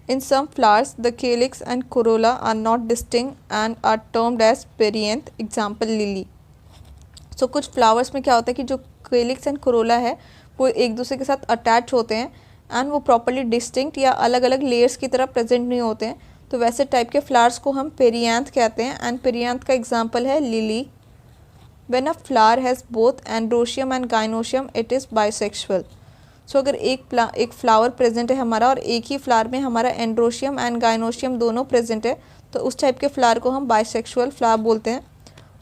In some flowers the calyx and corolla are not distinct and are termed as perianth, example lily. So कुछ फ्लावर्स में क्या होता है कि जो केलिक्स एंड कोरोला है वो एक दूसरे के साथ अटैच होते हैं एंड वो प्रॉपर्ली डिस्टिंक्ट या अलग अलग लेयर्स की तरह प्रेजेंट नहीं होते हैं। तो वैसे टाइप के फ्लावर्स को हम पेरिएंथ कहते हैं एंड पेरिएंथ का एग्जांपल है lily. When a flower has both androecium and gynoecium it is bisexual. So अगर एक फ्लावर प्रेजेंट है हमारा और एक ही फ्लावर में हमारा एंड्रोशियम एंड गाइनोशियम दोनों प्रेजेंट है तो उस टाइप के फ्लावर को हम बाइसेक्सुअल फ्लावर बोलते हैं।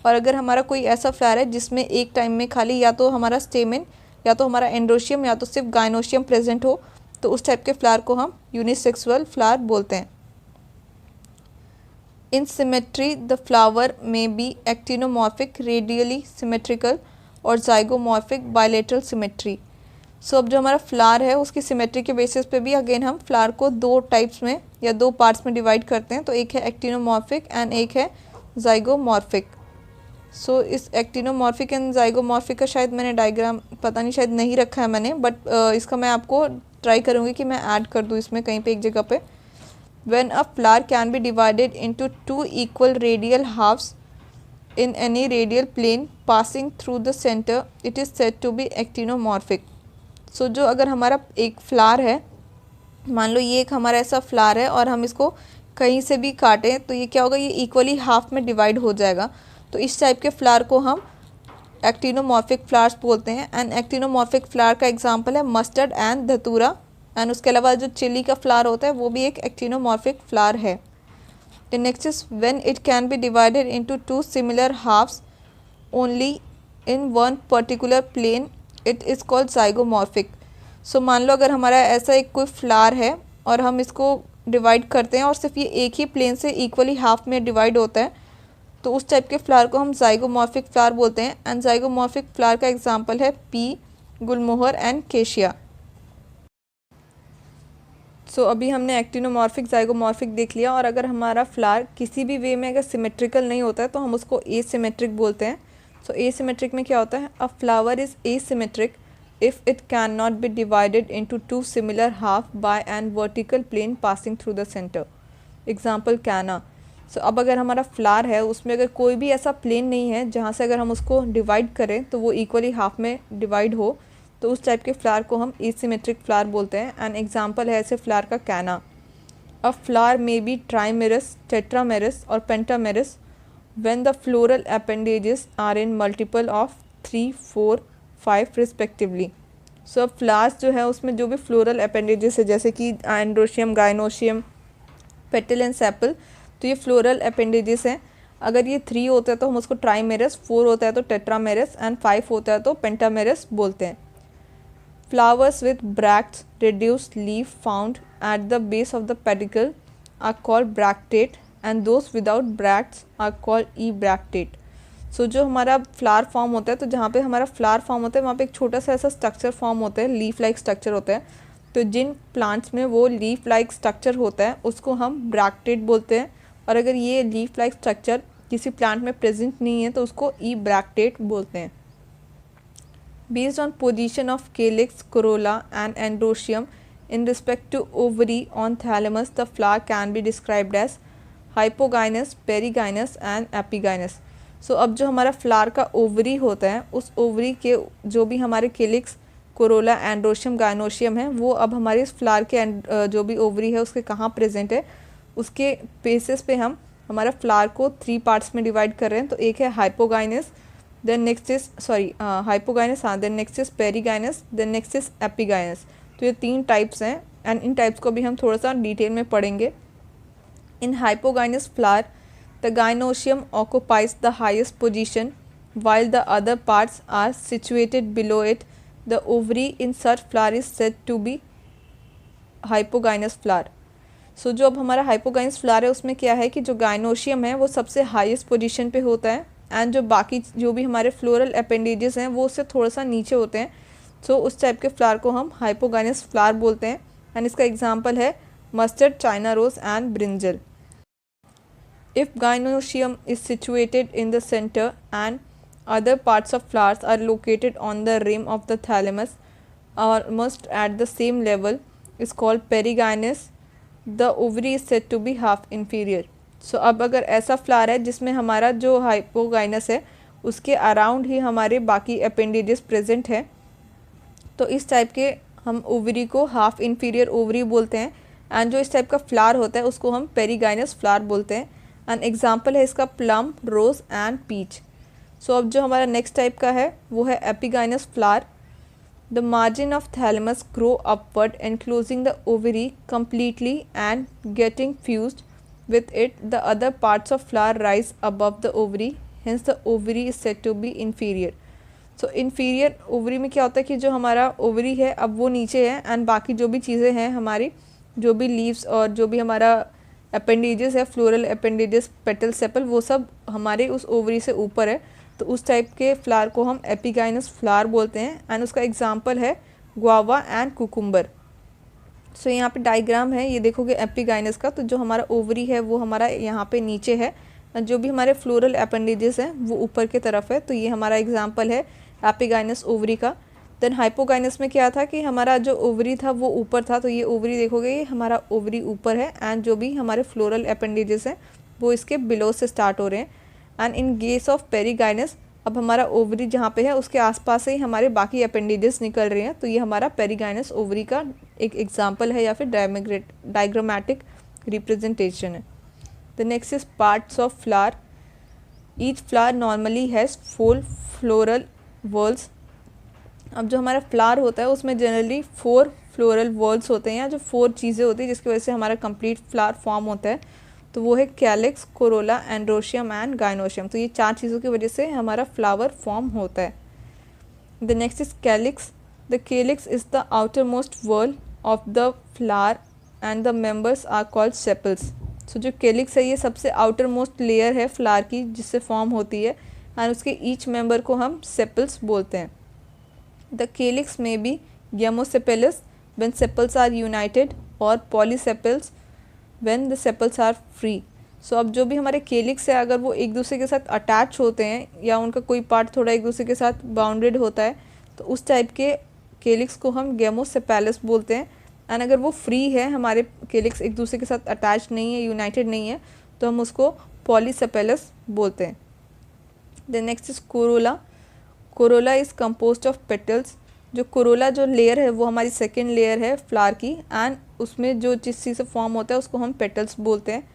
और अगर हमारा कोई ऐसा फ्लावर है जिसमें एक टाइम में खाली या तो हमारा स्टेमिन या तो हमारा एंड्रोशियम या तो सिर्फ गाइनोशियम प्रेजेंट हो तो उस टाइप के फ्लावर को हम यूनिसेक्सुअल फ्लावर बोलते हैं। इन सिमेट्री द फ्लावर में बी एक्टिनोमॉर्फिक, रेडियली सिमेट्रिकल और जाइगोमॉर्फिक, बायलेटरल सिमेट्री। सो अब जो हमारा फ्लावर है उसकी सिमेट्री के बेसिस पे भी अगेन हम फ्लावर को 2 टाइप्स में या 2 पार्ट्स में डिवाइड करते हैं। तो एक है एक्टिनोमॉर्फिक एंड एक है जाइगोमॉर्फिक। इस एक्टिनोमॉर्फिक एंड जाइगोमॉर्फिक का शायद मैंने डायग्राम पता नहीं, शायद नहीं रखा है मैंने, बट इसका मैं आपको ट्राई करूँगी कि मैं ऐड कर दूँ इसमें कहीं पे एक जगह पे। When a flower can be divided into 2 equal radial halves in any radial plane passing through the center, it is said to be actinomorphic. So जो अगर हमारा एक फ्लावर है, मान लो ये एक हमारा ऐसा फ्लावर है और हम इसको कहीं से भी काटें तो ये क्या होगा, ये इक्वली हाफ में डिवाइड हो जाएगा। तो इस टाइप के फ्लावर को हम एक्टिनोमॉर्फिक फ्लावर्स बोलते हैं। एंड एक्टिनोमॉर्फिक फ्लावर का एग्जांपल है मस्टर्ड एंड धतूरा। एंड उसके अलावा जो चिली का फ्लावर होता है वो भी एक एक्टिनोमॉर्फिक फ्लावर है। The next is when it can be divided into 2 similar halves only in one particular plane, it is called zygomorphic. So मान लो अगर हमारा ऐसा एक कोई फ्लावर है और हम इसको डिवाइड करते हैं और सिर्फ ये एक ही प्लेन से इक्वली हाफ में डिवाइड होता है, तो उस टाइप के फ्लावर को हम जाइगोमॉर्फिक फ्लावर बोलते हैं। एंड जाइगोमॉर्फिक फ्लावर का एग्जांपल है पी, गुलमोहर एंड केशिया। अभी हमने एक्टिनोमॉर्फिक जाइगोमॉर्फिक देख लिया। और अगर हमारा फ्लावर किसी भी वे में अगर सिमेट्रिकल नहीं होता है तो हम उसको एसिमेट्रिक बोलते हैं। एसिमेट्रिक में क्या होता है, a flower is asymmetric if it can not be divided into 2 similar half by an vertical plane passing through the centre. Example Canna. अब अगर हमारा फ्लावर है उसमें अगर कोई भी ऐसा प्लेन नहीं है जहाँ से अगर हम उसको डिवाइड करें तो वो इक्वली हाफ में डिवाइड हो, तो उस टाइप के फ्लावर को हम एसिमेट्रिक फ्लावर बोलते हैं। एंड एग्जांपल है ऐसे फ्लावर का canna. A flower may be trimerous, tetramerous और pentamerous when the floral appendages are in multiple of 3, 4, 5 respectively. अब फ्लावर्स जो है उसमें जो भी फ्लोरल अपेंडेजेस है जैसे कि androecium, gynoecium, petal and sepal, तो ये फ्लोरल अपेंडेजेस हैं। अगर ये 3 होता है तो हम उसको ट्राइमेरस, 4 होता है तो टेट्रामेरस एंड 5 होता है तो पेंटामेरस बोलते हैं। Flowers with bracts, reduced leaf found at the base of the pedicle are called bractate and those without bracts are called ebractate. जो हमारा फ्लावर फॉर्म होता है, तो जहाँ पे हमारा फ्लावर फॉर्म होता है वहाँ पे एक छोटा सा ऐसा स्ट्रक्चर फॉर्म होता है, लीफ लाइक स्ट्रक्चर होता है। तो जिन प्लांट्स में वो लीफ लाइक स्ट्रक्चर होता है उसको हम ब्रैक्टेट बोलते हैं। और अगर ये लीफ लाइक स्ट्रक्चर किसी प्लांट में प्रेजेंट नहीं है तो उसको ebractate बोलते हैं। Based on position of calyx, corolla and androecium in respect to ovary on thalamus, the flower can be described as hypogynous, perigynous and epigynous. अब जो हमारा फ्लावर का ओवरी होता है उस ओवरी के जो भी हमारे केलिक्स, कोरोला, एंड्रोशियम, गाइनोशियम है वो अब हमारे इस फ्लावर के जो भी ओवरी है उसके कहाँ प्रेजेंट है, उसके बेसिस पे हम हमारा फ्लावर को 3 पार्ट्स में डिवाइड कर रहे हैं। तो एक है hypogynous, then next is hypogynous, हाँ, then next is perigynous, then next is epigynous. तो ये 3 टाइप्स हैं एंड इन टाइप्स को भी हम थोड़ा सा डिटेल में पढ़ेंगे। In hypogynous flower the gynoecium occupies the highest position while the other parts are situated below it. The ovary in such flower is said to be hypogynous flower. जो अब हमारा हाइपोगाइनस फ्लावर है उसमें क्या है कि जो गाइनोशियम है वो सबसे हाईएस्ट पोजीशन पे होता है एंड जो बाकी जो भी हमारे फ्लोरल अपेंडेजेस हैं वो उससे थोड़ा सा नीचे होते हैं। उस टाइप के फ्लावर को हम हाइपोगाइनस फ्लावर बोलते हैं। एंड इसका एग्जांपल है mustard, China rose and brinjal. If gynoecium is situated in the centre and other parts of flowers are located on the rim of the thalamus almost at the same level is called perigynous. The ovary is said to be half inferior. अब अगर ऐसा flower है जिसमें हमारा जो hypogynous है उसके around ही हमारे बाकी अपेंडेजेस प्रेजेंट है, तो इस टाइप के हम ओवरी को हाफ इन्फीरियर ओवरी बोलते हैं। एंड जो इस टाइप का फ्लावर होता है उसको हम पेरीगाइनस फ्लावर बोलते हैं। एंड एग्जाम्पल है इसका प्लम, रोज एंड पीच। अब जो हमारा नेक्स्ट टाइप का है वो है epigynous flower. The margin of thalamus grow upward enclosing the ovary completely and getting fused with it. The other parts of flower rise above the ovary, hence the ovary is said to be inferior. inferior ovary में क्या होता है कि जो हमारा ovary है अब वो नीचे है एंड बाकी जो भी चीज़ें हैं हमारी जो भी लीव्स और जो भी हमारा अपेंडेजेस है, फ्लोरल अपेंडेजेस, पेटल, सेपल, वो सब हमारे उस ओवरी से ऊपर है। तो उस टाइप के फ्लावर को हम एपिगाइनस फ्लावर बोलते हैं। एंड उसका एग्जाम्पल है गुआवा एंड कुकुम्बर। यहाँ पे डायग्राम है, ये देखोगे एपिगाइनस का, तो जो हमारा ओवरी है वो हमारा यहाँ पे नीचे है जो भी हमारे फ्लोरल अपेंडेजेस हैं वो ऊपर की तरफ है। तो ये हमारा एग्जाम्पल है एपिगाइनस ओवरी का। देन हाइपोगाइनस में क्या था कि हमारा जो ओवरी था वो ऊपर था, तो ये ओवरी देखोगे ये हमारा ओवरी ऊपर है, एंड जो भी हमारे फ्लोरल अपेंडेजेस हैं वो इसके बिलो से स्टार्ट हो रहे हैं। And in case of perigynous, अब हमारा ओवरी जहाँ पे है उसके आसपास से ही हमारे बाकी अपेंडेजेस निकल रहे हैं, तो ये हमारा पेरीगाइनस ओवरी का एक एग्जाम्पल है या फिर डायग्रामेटिक रिप्रेजेंटेशन है। The next is parts of flower. Each flower normally has 4 floral walls. अब जो हमारा फ्लावर होता है उसमें जनरली 4 फ्लोरल वॉल्स होते हैं, या जो 4 चीज़ें होती हैं जिसकी वजह से हमारा कंप्लीट फ्लावर फॉर्म होता है, तो वो है calyx, Corolla, androecium and gynoecium. तो ये 4 चीज़ों की वजह से हमारा फ्लावर फॉर्म होता है। The next is calyx. The calyx is the outermost wall of the flower and the members are called sepals. So जो कैलिक्स है ये सबसे आउटर मोस्ट लेयर है फ्लावर की जिससे फॉर्म होती है, एंड उसके ईच मेंबर को हम सेपल्स बोलते हैं। The calyx may be gamosepalous when sepals are united, और polysepalous when the sepals are free. So अब जो भी हमारे कैलिक्स है अगर वो एक दूसरे के साथ अटैच होते हैं या उनका कोई पार्ट थोड़ा एक दूसरे के साथ बाउंडेड होता है, तो उस टाइप के कैलिक्स को हम गेमोसेपेलस बोलते हैं। एंड अगर वो फ्री है, हमारे कैलिक्स एक दूसरे के साथ अटैच नहीं है, यूनाइटेड नहीं है, तो हम उसको पॉलीसेपेलस बोलते हैं। The next is Corolla. Corolla is composed of petals. जो कोरोला जो लेयर है वो हमारी सेकेंड लेयर है फ्लावर की, एंड उसमें जो जिस चीज़ से फॉर्म होता है उसको हम पेटल्स बोलते हैं।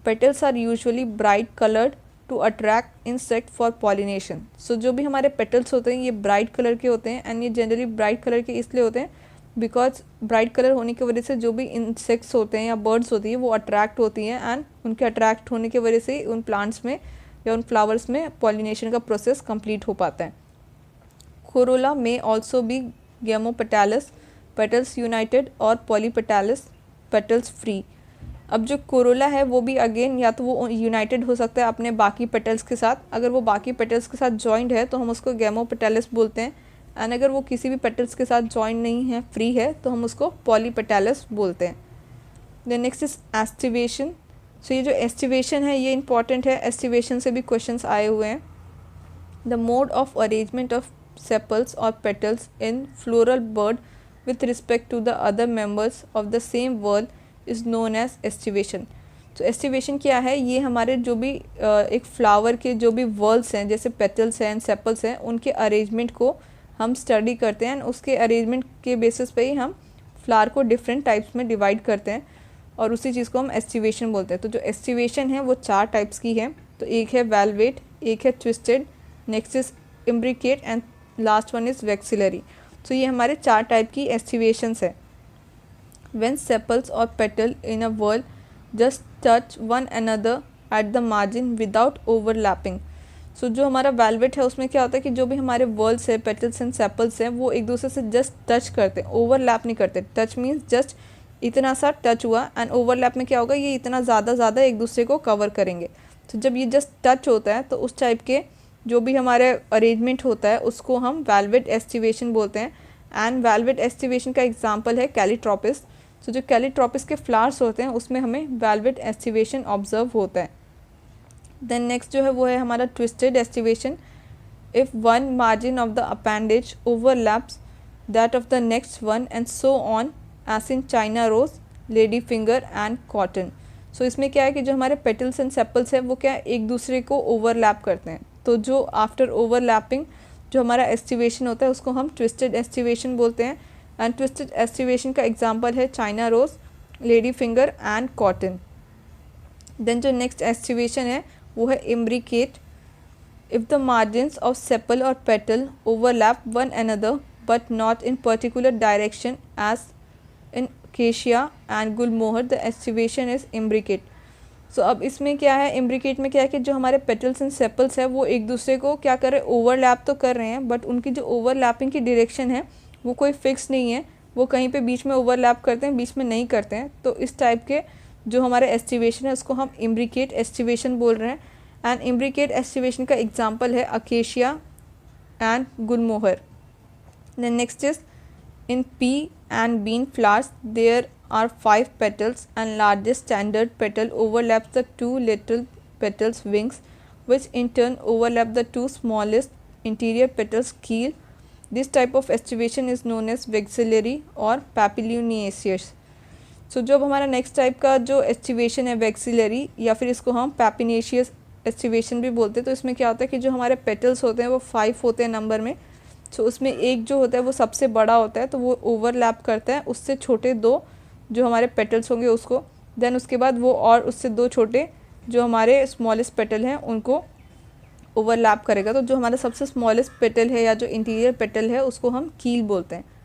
Petals are usually bright coloured to attract insect for pollination. So जो भी हमारे पेटल्स होते हैं ये ब्राइट कलर के होते हैं, एंड ये जनरली ब्राइट कलर के इसलिए होते हैं बिकॉज ब्राइट कलर होने की वजह से जो भी इंसेक्ट्स होते हैं या बर्ड्स होती है वो अट्रैक्ट होती हैं, एंड उनके अट्रैक्ट होने की वजह से उन प्लांट्स में या उन फ्लावर्स में पॉलिनेशन का प्रोसेस कंप्लीट हो पाता है। कोरोला में ऑल्सो बी गेमोपेटैलस, पेटल्स यूनाइटेड, और पॉलीपेटैलस, पेटल्स फ्री। अब जो कोरोला है वो भी अगेन या तो वो यूनाइटेड हो सकता है अपने बाकी पेटल्स के साथ, अगर वो बाकी पेटल्स के साथ जॉइंड है तो हम उसको गेमोपेटैलस बोलते हैं, एंड अगर वो किसी भी पेटल्स के साथ जॉइंड नहीं है, फ्री है, तो हम उसको पॉलीपेटैलस बोलते हैं। The next is aestivation. So ये जो एस्टिवेशन है ये इंपॉर्टेंट है, एस्टिवेशन से भी क्वेश्चंस आए हुए हैं। The mode of arrangement of sepals or petals in floral bud with respect to the other members of the same whorl is known as estivation. तो एस्टिवेशन क्या है, ये हमारे जो भी एक फ्लावर के जो भी वर्ल्स हैं जैसे पेटल्स हैं, सेपल्स हैं, उनके अरेंजमेंट को हम स्टडी करते हैं, उसके अरेंजमेंट के बेसिस पे ही हम फ्लावर को डिफरेंट टाइप्स में डिवाइड करते हैं, और उसी चीज़ को हम एस्टिवेशन बोलते हैं। तो जो एस्टिवेशन है वो 4 टाइप्स की है। तो एक है वेलवेट, एक है twisted, next is imbricate, and last one is vexillary. तो ये हमारे 4 टाइप की एस्टिवेशंस है। When sepals or petal in a whorl just touch one another at the margin without overlapping. So जो हमारा वेलवेट है उसमें क्या होता है कि जो भी हमारे वर्ल्स है, पेटल्स एंड सेपल्स हैं, वो एक दूसरे से जस्ट टच करते हैं, ओवरलैप नहीं करते। टच मीन्स जस्ट इतना सा टच हुआ, एंड ओवरलैप में क्या होगा, ये इतना ज़्यादा एक दूसरे को कवर करेंगे। तो जब ये जस्ट टच होता है तो उस टाइप के जो भी हमारे अरेंजमेंट होता है उसको हम वेलवेट एस्टिवेशन बोलते हैं। एंड वेलवेट एस्टिवेशन का एग्जांपल है कैलीट्रोपिस। तो जो कैलीट्रोपिस के फ्लावर्स होते हैं उसमें हमें वेलवेट एस्टिवेशन ऑब्जर्व होता है। देन नेक्स्ट जो है वो है हमारा twisted aestivation. If one margin of the appendage overlaps that of the next one and so on as in China rose, lady finger and cotton. So इसमें क्या है कि जो हमारे पेटल्स एंड सेपल्स हैं वो क्या एक दूसरे को ओवरलैप करते हैं। तो जो आफ्टर ओवरलैपिंग जो हमारा एस्टिवेशन होता है उसको हम ट्विस्टेड एस्टिवेशन बोलते हैं। एंड ट्विस्टेड एस्टिवेशन का एग्जांपल है China rose, lady finger and cotton. Then जो नेक्स्ट एस्टिवेशन है वो है imbricate. If the margins of sepal or petal overlap one another but not in particular direction as in cassia and gulmohar, the aestivation is imbricate. So अब इसमें क्या है, imbricate में क्या है कि जो हमारे पेटल्स एंड सेपल्स है वो एक दूसरे को क्या कर रहे हैं, ओवरलैप तो कर रहे हैं, बट उनकी जो ओवरलैपिंग की डायरेक्शन है वो कोई फिक्स नहीं है, वो कहीं पे बीच में ओवरलैप करते हैं, बीच में नहीं करते हैं। तो इस टाइप के जो हमारे एस्टिवेशन है उसको हम इम्ब्रिकेट एस्टिवेशन बोल रहे हैं। एंड इम्ब्रिकेट एस्टिवेशन का एग्जाम्पल है Acacia and gulmohar. Then next is in pea and bean flowers there are 5 petals and largest standard petal overlaps the 2 lateral petals wings, which in turn overlap the two smallest interior petals keel. This type of estivation is known as vexillary और papilionaceous. सो जो अब हमारा next type का जो aestivation है vexillary या फिर इसको हम पैपिनेशियस एस्टिवेशन भी बोलते हैं, तो इसमें क्या होता है कि जो हमारे पेटल्स होते हैं वो 5 होते हैं नंबर में। सो उसमें एक जो होता है वो सबसे बड़ा होता है, तो वो ओवरलैप करता है उससे छोटे 2 जो हमारे पेटल्स होंगे उसको। देन उसके बाद वो और उससे 2 छोटे जो हमारे स्मॉलेस्ट पेटल हैं उनको ओवरलैप करेगा। तो जो हमारा सबसे स्मॉलेस्ट पेटल है या जो इंटीरियर पेटल है उसको हम कील बोलते हैं।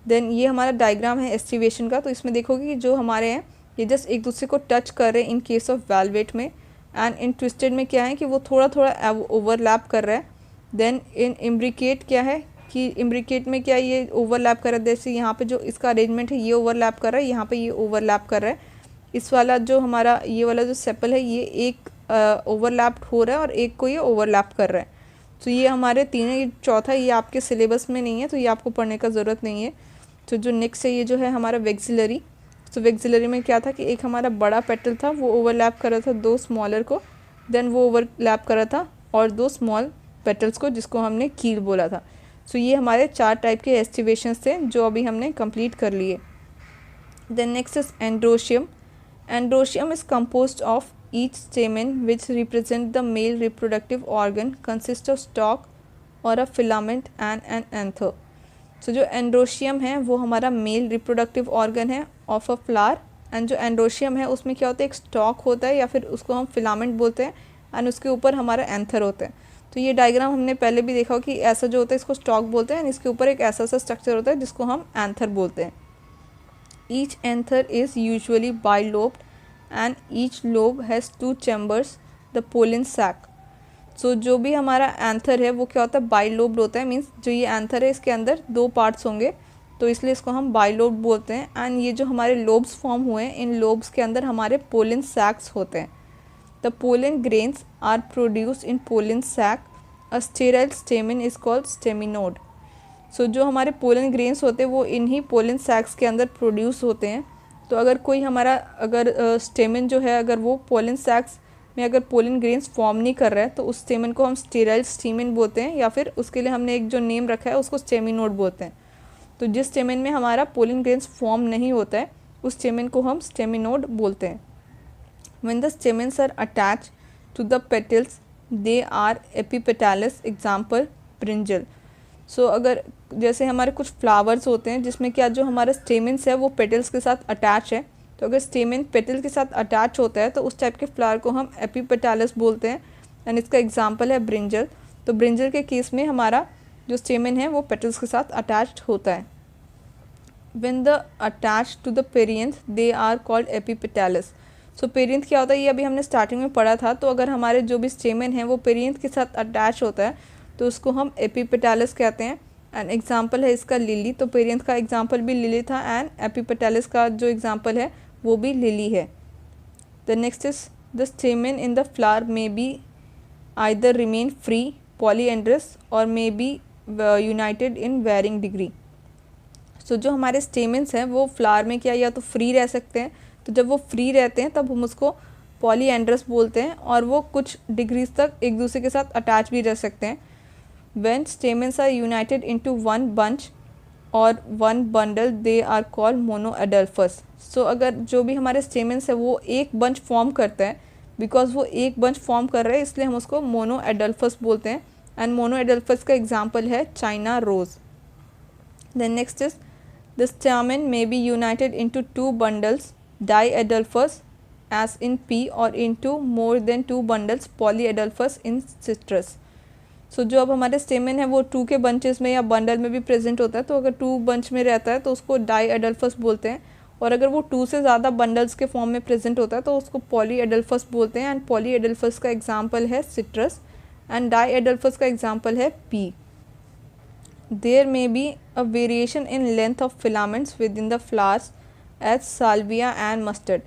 देन ये हमारा डायग्राम है एस्टिवेशन का। तो इसमें देखोगे कि जो हमारे हैं ये जस्ट एक दूसरे को टच कर रहे हैं इन केस ऑफ वेलवेट में, एंड इन ट्विस्टेड में क्या है कि वो थोड़ा थोड़ा ओवरलैप कर रहा है। देन इन इम्ब्रिकेट क्या है कि इम्ब्रिकेट में क्या ये ओवरलैप कर रहा है, जैसे यहाँ पे जो इसका अरेंजमेंट है ये ओवरलैप कर रहा है, यहाँ पे ये ओवरलैप कर रहा है। इस वाला जो हमारा ये वाला जो सेपल है ये एक ओवरलैप हो रहा है और एक को ये ओवरलैप कर रहा है। तो ये हमारे तीनों, ये चौथा ये आपके सिलेबस में नहीं है तो ये आपको पढ़ने का ज़रूरत नहीं है। तो जो नेक्स्ट है ये जो है हमारा वैक्सिलरी। तो वैक्सिलरी में क्या था कि एक हमारा बड़ा पेटल था वो ओवरलैप कर रहा था 2 स्मॉलर को, देन वो ओवरलैप कर रहा था और 2 स्मॉल पेटल्स को जिसको हमने कील बोला था। सो ये हमारे 4 टाइप के एस्टिवेशंस थे जो अभी हमने कंप्लीट कर लिए। Then next is androecium. Androecium is composed of each stamen which represent the male reproductive organ consist of stalk or a filament and an anther. So जो एंड्रोशियम है वो हमारा मेल रिप्रोडक्टिव ऑर्गन है of a flower, and जो androecium है उसमें क्या होता है एक स्टॉक होता है या फिर उसको हम फिलामेंट बोलते हैं, एंड उसके ऊपर हमारा एंथर होता है। तो ये डायग्राम हमने पहले भी देखा हो कि ऐसा जो होता है इसको स्टॉक बोलते हैं, एंड इसके ऊपर एक ऐसा सा स्ट्रक्चर होता है जिसको हम एंथर बोलते हैं। Each anther is usually bilobed and each lobe has 2 chambers the pollen sac. So जो भी हमारा एंथर है वो क्या होता है बाइलोब्ड होता है, मीन्स जो ये एंथर है इसके अंदर 2 पार्ट्स होंगे तो इसलिए इसको हम बाइलोब्ड बोलते हैं। एंड ये जो हमारे लोब्स फॉर्म हुए हैं इन लोब्स के अंदर हमारे पोलन सैक्स होते हैं। The pollen grains are produced in pollen sac. A sterile stamen is called staminode. So जो हमारे पोलन ग्रेन्स होते हैं वो इन्हीं पोलन सैक्स के अंदर प्रोड्यूस होते हैं। तो अगर कोई हमारा स्टेमिन जो है अगर वो पोलन सैक्स में अगर पोलन ग्रेन्स फॉर्म नहीं कर रहा है तो उस स्टेमिन को हम स्टेराइल स्टेमिन बोलते हैं, या फिर उसके लिए हमने एक जो नेम रखा है उसको स्टेमिनोड बोलते हैं। तो जिस स्टेमिन में हमारा पोलन ग्रेन्स फॉर्म नहीं होता है उस स्टेमिन को हम स्टेमिनोड बोलते हैं। When the stamens are attach to the petals they are epipetalous, example brinjal. So अगर जैसे हमारे कुछ फ्लावर्स होते हैं जिसमें क्या जो हमारा स्टेमिन्स है वो पेटल्स के साथ अटैच है, तो अगर स्टेमिन पेटल के साथ अटैच होता है तो उस टाइप के फ्लावर को हम एपिपेटालस बोलते हैं, एंड इसका एग्जांपल है ब्रिंजल। तो ब्रिंजल के केस में हमारा जो स्टेमिन है वो पेटल्स के साथ अटैच्ड होता है। When the attach to the perianth they are called epipetalous. So perianth क्या होता है ये अभी हमने स्टार्टिंग में पढ़ा था। तो अगर हमारे जो भी स्टेमिन है वो पेरियंथ के साथ अटैच होता है तो उसको हम एपिपेटालस कहते हैं। एंड एग्जाम्पल है इसका लिली। तो पेरियंथ का एग्जाम्पल भी लिली था एंड एपिपेटालस का जो एग्जाम्पल है वो भी लिली है। The next is the stamen in the flower may be either remain free polyandrous or may be united in varying degree. So जो हमारे स्टेमिन्स हैं वो फ्लावर में क्या या तो फ्री रह सकते हैं, तो जब वो फ्री रहते हैं तब हम उसको पॉलीएंड्रस बोलते हैं, और वो कुछ डिग्रीज तक एक दूसरे के साथ अटैच भी रह सकते हैं। When stamens are united into one bunch or one bundle they are called monoadelphous. So अगर जो भी हमारे stamens है वो एक बंच फॉर्म करता है, बिकॉज वो एक बंच फॉर्म कर रहे हैं इसलिए हम उसको मोनोएडल्फस बोलते हैं, एंड मोनोएडल्फस का एग्जाम्पल है China rose. Then next is the stamen may be united into 2 bundles diedelphous as in pea or into more than 2 bundles polyadelphous in citrus. सो जो अब हमारे स्टेमिन है वो 2 के बंचेस में या बंडल में भी प्रेजेंट होता है, तो अगर 2 बंच में रहता है तो उसको डाईएडल्फस बोलते हैं, और अगर वो 2 से ज़्यादा बंडल्स के फॉर्म में प्रेजेंट होता है तो उसको पॉलीएडल्फस बोलते हैं। एंड पॉलीएडल्फस का एग्जांपल है सिट्रस, एंड डाईएडल्फस का एग्जांपल है pea. There may be a variation in length of filaments with in the flowers as salvia and mustard.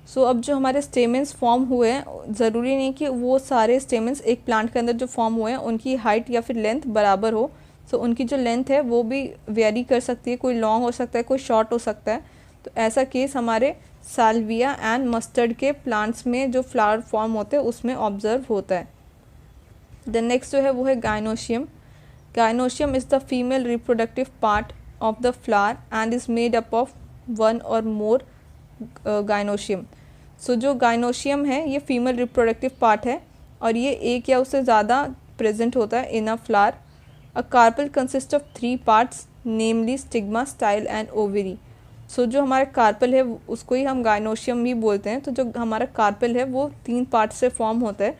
So अब जो हमारे स्टेमिन्स फॉर्म हुए हैं ज़रूरी नहीं कि वो सारे स्टेमिन्स एक प्लांट के अंदर जो फॉर्म हुए हैं उनकी हाइट या फिर लेंथ बराबर हो। सो उनकी जो लेंथ है वो भी वेरी कर सकती है, कोई लॉन्ग हो सकता है कोई शॉर्ट हो सकता है। तो ऐसा केस हमारे साल्विया एंड मस्टर्ड के प्लांट्स में जो फ्लावर फॉर्म होते हैं उसमें ऑब्जर्व होता है। द नेक्स्ट जो है वो है gynoecium. Gynoecium is the female reproductive part of the flower and is made up of one और मोर गाइनोशियम। सो जो गाइनोशियम है ये फीमेल रिप्रोडक्टिव पार्ट है और ये एक या उससे ज़्यादा प्रेजेंट होता है in a flower. A carpel consist of 3 parts namely stigma, style and ovary. So जो हमारा कार्पल है उसको ही हम गाइनोशियम भी बोलते हैं। तो जो हमारा कार्पल है वो 3 पार्ट से फॉर्म होता है।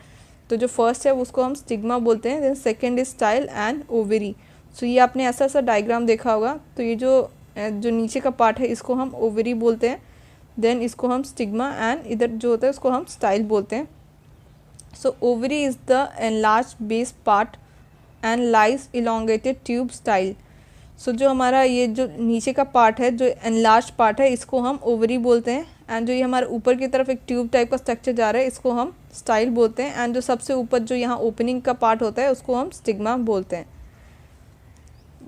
तो जो फर्स्ट है उसको हम स्टिग्मा बोलते हैं, then second is style and ovary. So ये आपने ऐसा ऐसा डायग्राम देखा होगा। तो ये जो नीचे का पार्ट है इसको हम ओवरी बोलते हैं, देन इसको हम स्टिग्मा एंड इधर जो होता है उसको हम स्टाइल बोलते हैं। So ovary is the enlarge base part and lies elongated tube style. So जो हमारा ये जो नीचे का पार्ट है, जो एनलार्ज पार्ट है, इसको हम ओवरी बोलते हैं। एंड जो ये हमारे ऊपर की तरफ एक ट्यूब टाइप का स्ट्रक्चर जा रहा है इसको हम स्टाइल बोलते हैं। एंड जो सबसे ऊपर जो यहाँ ओपनिंग का पार्ट होता है उसको हम स्टिग्मा बोलते हैं।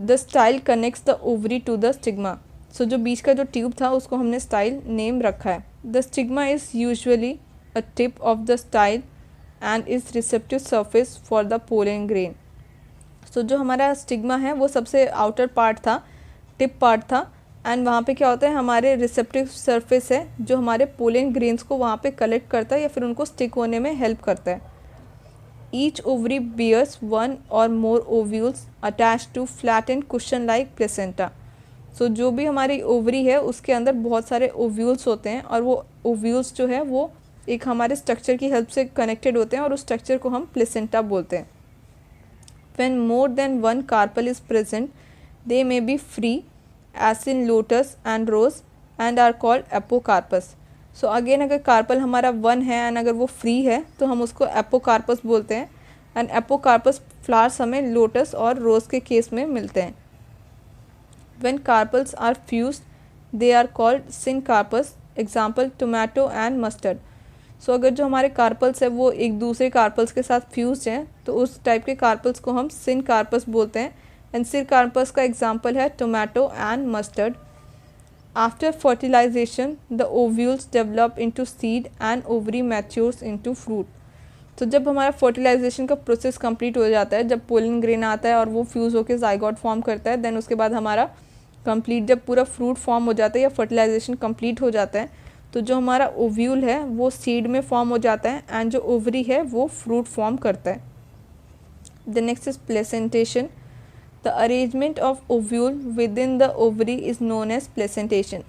The style connects the ovary to the stigma. So जो बीच का जो ट्यूब था उसको हमने स्टाइल नेम रखा है। The stigma is usually a tip of the style and is receptive surface for the pollen grain. So जो हमारा स्टिग्मा है वो सबसे आउटर पार्ट था, टिप पार्ट था। एंड वहाँ पे क्या होता है, हमारे रिसेप्टिव सरफेस है जो हमारे पोलन ग्रेन्स को वहाँ पे कलेक्ट करता है या फिर उनको स्टिक होने में हेल्प करता है। Each ovary bears 1 or more ovules attach to flat and cushion like placenta. So जो भी हमारी ओवरी है उसके अंदर बहुत सारे ओव्यूल्स होते हैं और वो ओव्यूल्स जो है वो एक हमारे स्ट्रक्चर की हेल्प से कनेक्टेड होते हैं और उस स्ट्रक्चर को हम प्लेसेंटा बोलते हैं। When more than one carpel is present, they may be free, as in lotus and rose, and are called apocarpus. So again अगर कार्पल हमारा 1 है एंड अगर वो फ्री है तो हम उसको एपोकार्पस बोलते हैं। एंड एपोकार्पस फ्लावर्स हमें लोटस और रोज़ के केस में मिलते हैं। When carpels are fused, they are called syncarpus. Example tomato and mustard. सो अगर जो हमारे कार्पल्स है वो एक दूसरे कार्पल्स के साथ फ्यूज हैं तो उस टाइप के कार्पल्स को हम सिन कार्पस बोलते हैं। एंड सिन कार्पस का एग्जांपल है tomato and mustard. After fertilization the ovules develop into seed and ovary matures into fruit. तो जब हमारा फर्टिलाइजेशन का प्रोसेस कंप्लीट हो जाता है, जब पोलन ग्रेन आता है और वो फ्यूज़ होकर जाइगोट फॉर्म करता है, देन उसके बाद हमारा कंप्लीट जब पूरा फ्रूट फॉर्म हो जाता है या फर्टिलाइजेशन कंप्लीट हो जाता है तो जो हमारा ओव्यूल है वो सीड में फॉर्म हो जाता है एंड जो ओवरी है वो फ्रूट फॉर्म करता है। The next is placentation. The arrangement of ovule with in the ovary is known as placentation.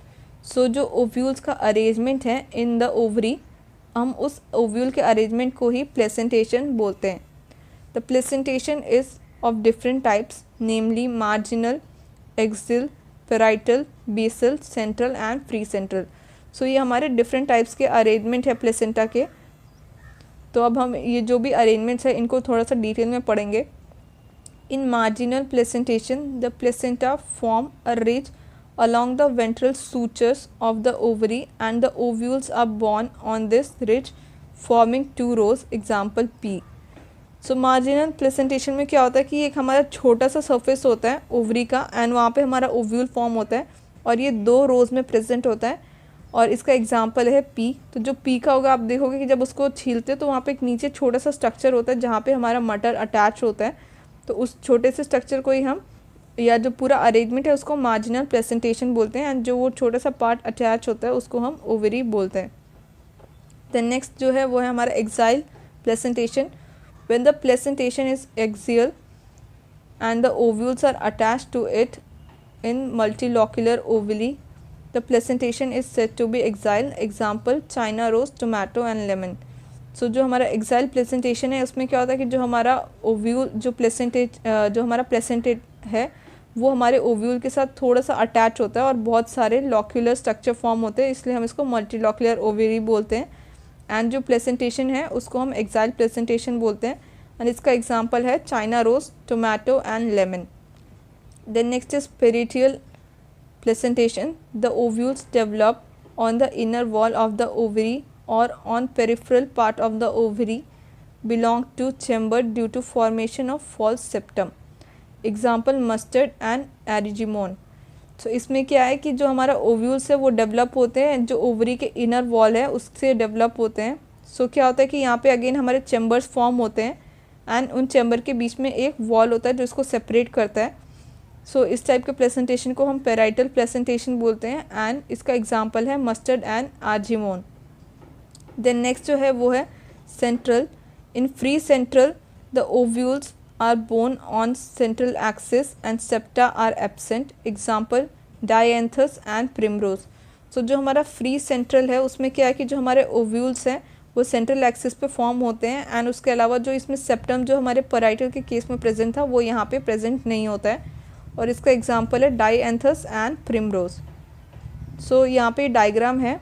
So जो ओव्यूल्स का अरेंजमेंट है इन द ओवरी, हम उस ओव्यूल के अरेंजमेंट को ही प्लेसेंटेशन बोलते हैं। The placentation is of different types, namely marginal, axile, parietal, basal, central and free central. So ये हमारे डिफरेंट टाइप्स के अरेंजमेंट है प्लेसेंटा के। तो अब हम ये जो भी अरेंजमेंट्स है इनको थोड़ा सा डिटेल में पढ़ेंगे। इन marginal placentation the placenta form a ridge along the ventral sutures of the ovary and the ovules are born on this ridge forming 2 rows, example P. So marginal placentation में क्या होता है कि एक हमारा छोटा सा सरफेस होता है ओवरी का एंड वहाँ पे हमारा ओव्यूल फॉर्म होता है और ये 2 रोज़ में प्रेजेंट होता है और इसका एग्जांपल है पी। तो जो पी का होगा आप देखोगे कि जब उसको छीलते तो वहाँ पे एक नीचे छोटा सा स्ट्रक्चर होता है जहाँ पे हमारा मटर अटैच होता है। तो उस छोटे से स्ट्रक्चर को ही हम या जो पूरा अरेंजमेंट है उसको मार्जिनल प्लेसेंटेशन बोलते हैं एंड जो वो छोटा सा पार्ट अटैच होता है उसको हम ओवरी बोलते हैं। देन नेक्स्ट जो है वो है हमारा axile placentation. When the placentation is axial and the ovules are attached to it in multilocular ovary, the placentation is said to be axile, example China rose, tomato and lemon. So जो हमारा axile placentation है उसमें क्या होता है कि जो हमारा ओव्यूल जो हमारा प्लेसेंटेट है वो हमारे ओव्यूल के साथ थोड़ा सा अटैच होता है और बहुत सारे लॉक्यूलर स्ट्रक्चर फॉर्म होते हैं, इसलिए हम इसको मल्टीलॉक्युलर ओवरी बोलते हैं। एंड जो प्लेसेंटेशन है उसको हम एक्साइल प्लेसेंटेशन बोलते हैं एंड इसका एग्जांपल है China rose, tomato and lemon. Then next is parietal placentation. The ovules develop on the inner wall of the ovary or on peripheral part of the ovary, belong to chamber due to formation of false septum, example mustard and argemone. तो इसमें क्या है कि जो हमारा ovules है वो develop होते हैं, जो ओवरी के इनर वॉल है उससे डेवलप होते हैं। सो क्या होता है कि यहाँ पे अगेन हमारे चैम्बर्स फॉर्म होते हैं एंड उन चैम्बर के बीच में एक वॉल होता है जो इसको सेपरेट करता है। सो इस टाइप के प्रेजेंटेशन को हम पेराइटल प्रेजेंटेशन बोलते हैं एंड इसका एग्जांपल है mustard and argemone. Then next जो है वो है central. In free central the ovules are borne on central axis and septa are absent, example dianthus and primrose. So जो हमारा फ्री सेंट्रल है उसमें क्या है कि जो हमारे ओव्यूल्स हैं वो सेंट्रल एक्सिस पे फॉर्म होते हैं एंड उसके अलावा जो इसमें सेप्टम जो हमारे पेराइटल के केस में प्रेजेंट था वो यहाँ पे प्रेजेंट नहीं होता है, और इसका एग्जांपल है डायएंथस एंड प्रिमरोज। सो यहाँ पे डायग्राम है,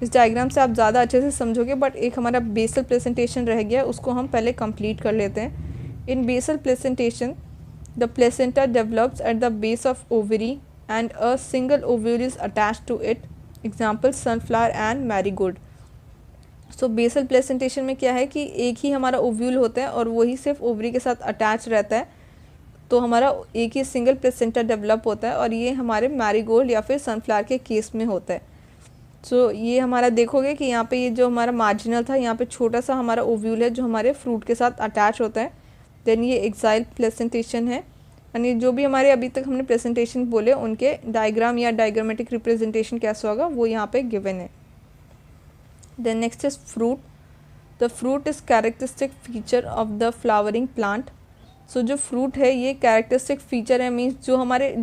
इस डायग्राम से आप ज़्यादा अच्छे से समझोगे, बट एक हमारा बेसल प्रेजेंटेशन रह गया उसको हम पहले कंप्लीट कर लेते हैं। In basal presentation the placenta develops at the base of ovary and a single ovule is attached to it, example sunflower and marigold. So basal placentation में क्या है कि एक ही हमारा ओव्यूल होता है और वही सिर्फ ओवरी के साथ अटैच रहता है, तो हमारा एक ही सिंगल प्लेसेंटा डेवलप होता है, और ये हमारे मैरीगोल्ड या फिर सनफ्लावर के केस में होता है। सो ये हमारा देखोगे कि यहाँ पे ये जो हमारा मार्जिनल था यहाँ पे छोटा सा हमारा ओव्यूल है जो हमारे फ्रूट के साथ अटैच होता है। देन ये एक्साइल प्लेसेंटेशन है, यानी जो भी हमारे अभी तक हमने प्रेजेंटेशन बोले उनके डायग्राम या डायग्रामेटिक रिप्रेजेंटेशन कैसा होगा वो यहाँ पे गिवन है। Then next is fruit. The fruit is characteristic feature of the flowering plant. So जो फ्रूट है ये कैरेक्टरिस्टिक फीचर है, मीन्स जो हमारे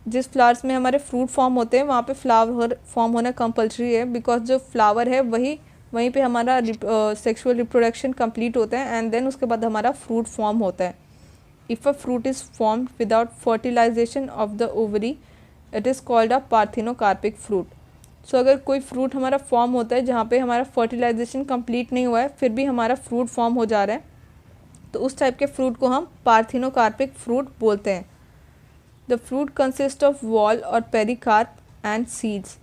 जिस फ्लावर्स में हमारे फ्रूट फॉर्म होते हैं वहाँ पे फ्लावर फॉर्म होना कंपलसरी है, बिकॉज जो फ्लावर है वहीं पे हमारा सेक्सुअल रिप्रोडक्शन कंप्लीट होता है एंड देन उसके बाद हमारा फ्रूट फॉर्म होता है। If a fruit is formed without fertilization of the ovary it is called a parthenocarpic fruit. So अगर कोई फ्रूट हमारा फॉर्म होता है जहाँ पे हमारा फर्टिलाइजेशन कंप्लीट नहीं हुआ है फिर भी हमारा फ्रूट फॉर्म हो जा रहा है, तो उस टाइप के फ्रूट को हम पार्थिनोकार्पिक फ्रूट बोलते हैं। The fruit consist of wall और पेरिकार्प एंड सीड्स।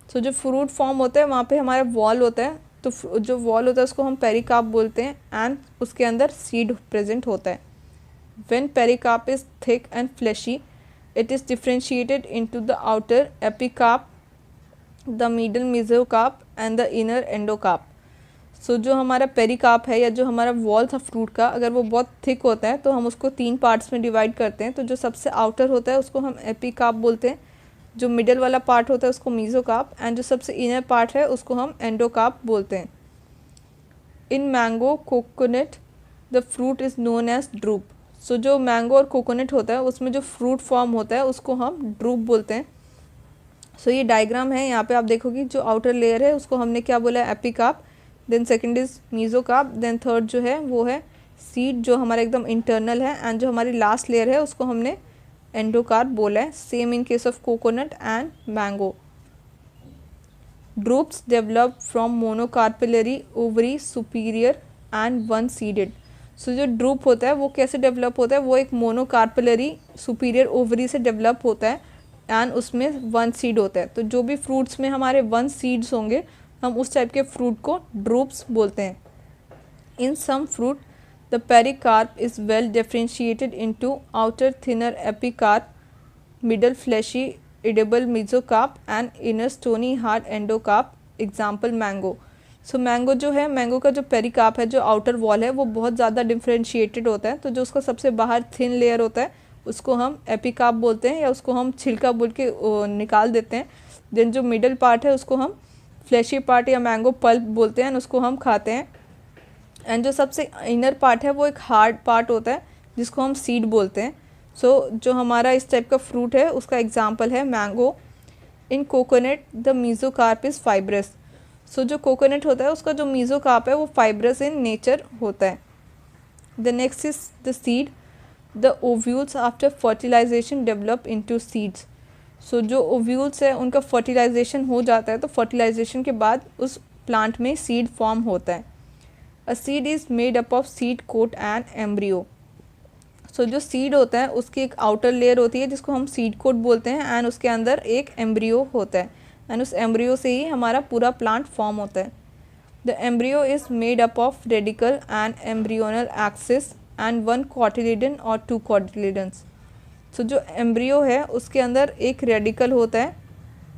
सो जो फ्रूट फॉर्म होता है वहाँ पे हमारा वॉल होता है, तो जो वॉल होता है उसको हम पेरिकार्प बोलते हैं एंड उसके अंदर सीड प्रेजेंट होता है। When pericarp is thick and fleshy it is differentiated into the outer epicarp, the middle mesocarp and the inner endocarp. So जो हमारा पेरिकार्प है या जो हमारा वॉल था फ्रूट का, अगर वो बहुत थिक होता है तो हम उसको 3 पार्ट्स में डिवाइड करते हैं। तो जो सबसे आउटर होता है उसको हम एपिकार्प बोलते हैं, जो मिडल वाला पार्ट होता है उसको मेसोकार्प एंड जो सबसे इनर पार्ट है उसको हम एंडोकार्प बोलते हैं। In mango coconut the fruit is known as drupe. So जो मैंगो और कोकोनट होता है उसमें जो फ्रूट फॉर्म होता है उसको हम ड्रूप बोलते हैं। सो ये डायग्राम है, यहाँ पे आप देखोगे जो आउटर लेयर है उसको हमने क्या बोला है, epicarp. Then second is mesocarp, then third जो है वो है सीड जो हमारा एकदम इंटरनल है, एंड जो हमारी लास्ट लेयर है उसको हमने एंडोकार्प बोला है। Same in case of coconut and mango. Drupes develop from monocarpellary ovary superior and one seeded. So जो ड्रूप होता है वो कैसे डेवलप होता है, वो एक मोनोकार्पिलरी सुपीरियर ओवरी से डेवलप होता है एंड उसमें 1 सीड होता है। तो जो भी फ्रूट्स में हमारे 1 सीड्स होंगे हम उस टाइप के फ्रूट को ड्रूप्स बोलते हैं। In some fruit the pericarp is well differentiated into outer thinner epicarp, middle fleshy edible mesocarp and inner stony hard endocarp, example mango. So mango जो है, मैंगो का जो पेरिकार्प है जो आउटर वॉल है वो बहुत ज़्यादा डिफ्रेंशिएटेड होता है, तो जो उसका सबसे बाहर थिन लेयर होता है उसको हम एपिकार्प बोलते हैं या उसको हम छिलका बोल के निकाल देते हैं। देन जो मिडल पार्ट है उसको हम फ्लैशी पार्ट या मैंगो पल्प बोलते हैं, उसको हम खाते हैं। एंड जो सबसे इनर पार्ट है वो एक हार्ड पार्ट होता है जिसको हम सीड बोलते हैं। सो जो हमारा इस टाइप का फ्रूट है उसका एग्जांपल है mango. In coconut the mesocarp is fibrous. So जो कोकोनट होता है उसका जो मेसोकार्प है वो फाइब्रस इन नेचर होता है। The next is the seed. The ovules after fertilization develop into seeds. So जो ओव्यूल्स है उनका फर्टिलाइजेशन हो जाता है, तो फर्टिलाइजेशन के बाद उस प्लांट में सीड फॉर्म होता है। A seed is made up of seed coat and embryo. So जो सीड होता है उसकी एक आउटर लेयर होती है जिसको हम सीड कोट बोलते हैं एंड उसके अंदर एक एम्ब्रियो होता है एंड उस एम्ब्रियो से ही हमारा पूरा प्लांट फॉर्म होता है। The embryo is made up of radical and embryonal axis and 1 कोटिलीडन और 2 कोटिलीडन्स। सो जो एम्ब्रियो है उसके अंदर एक रेडिकल होता है,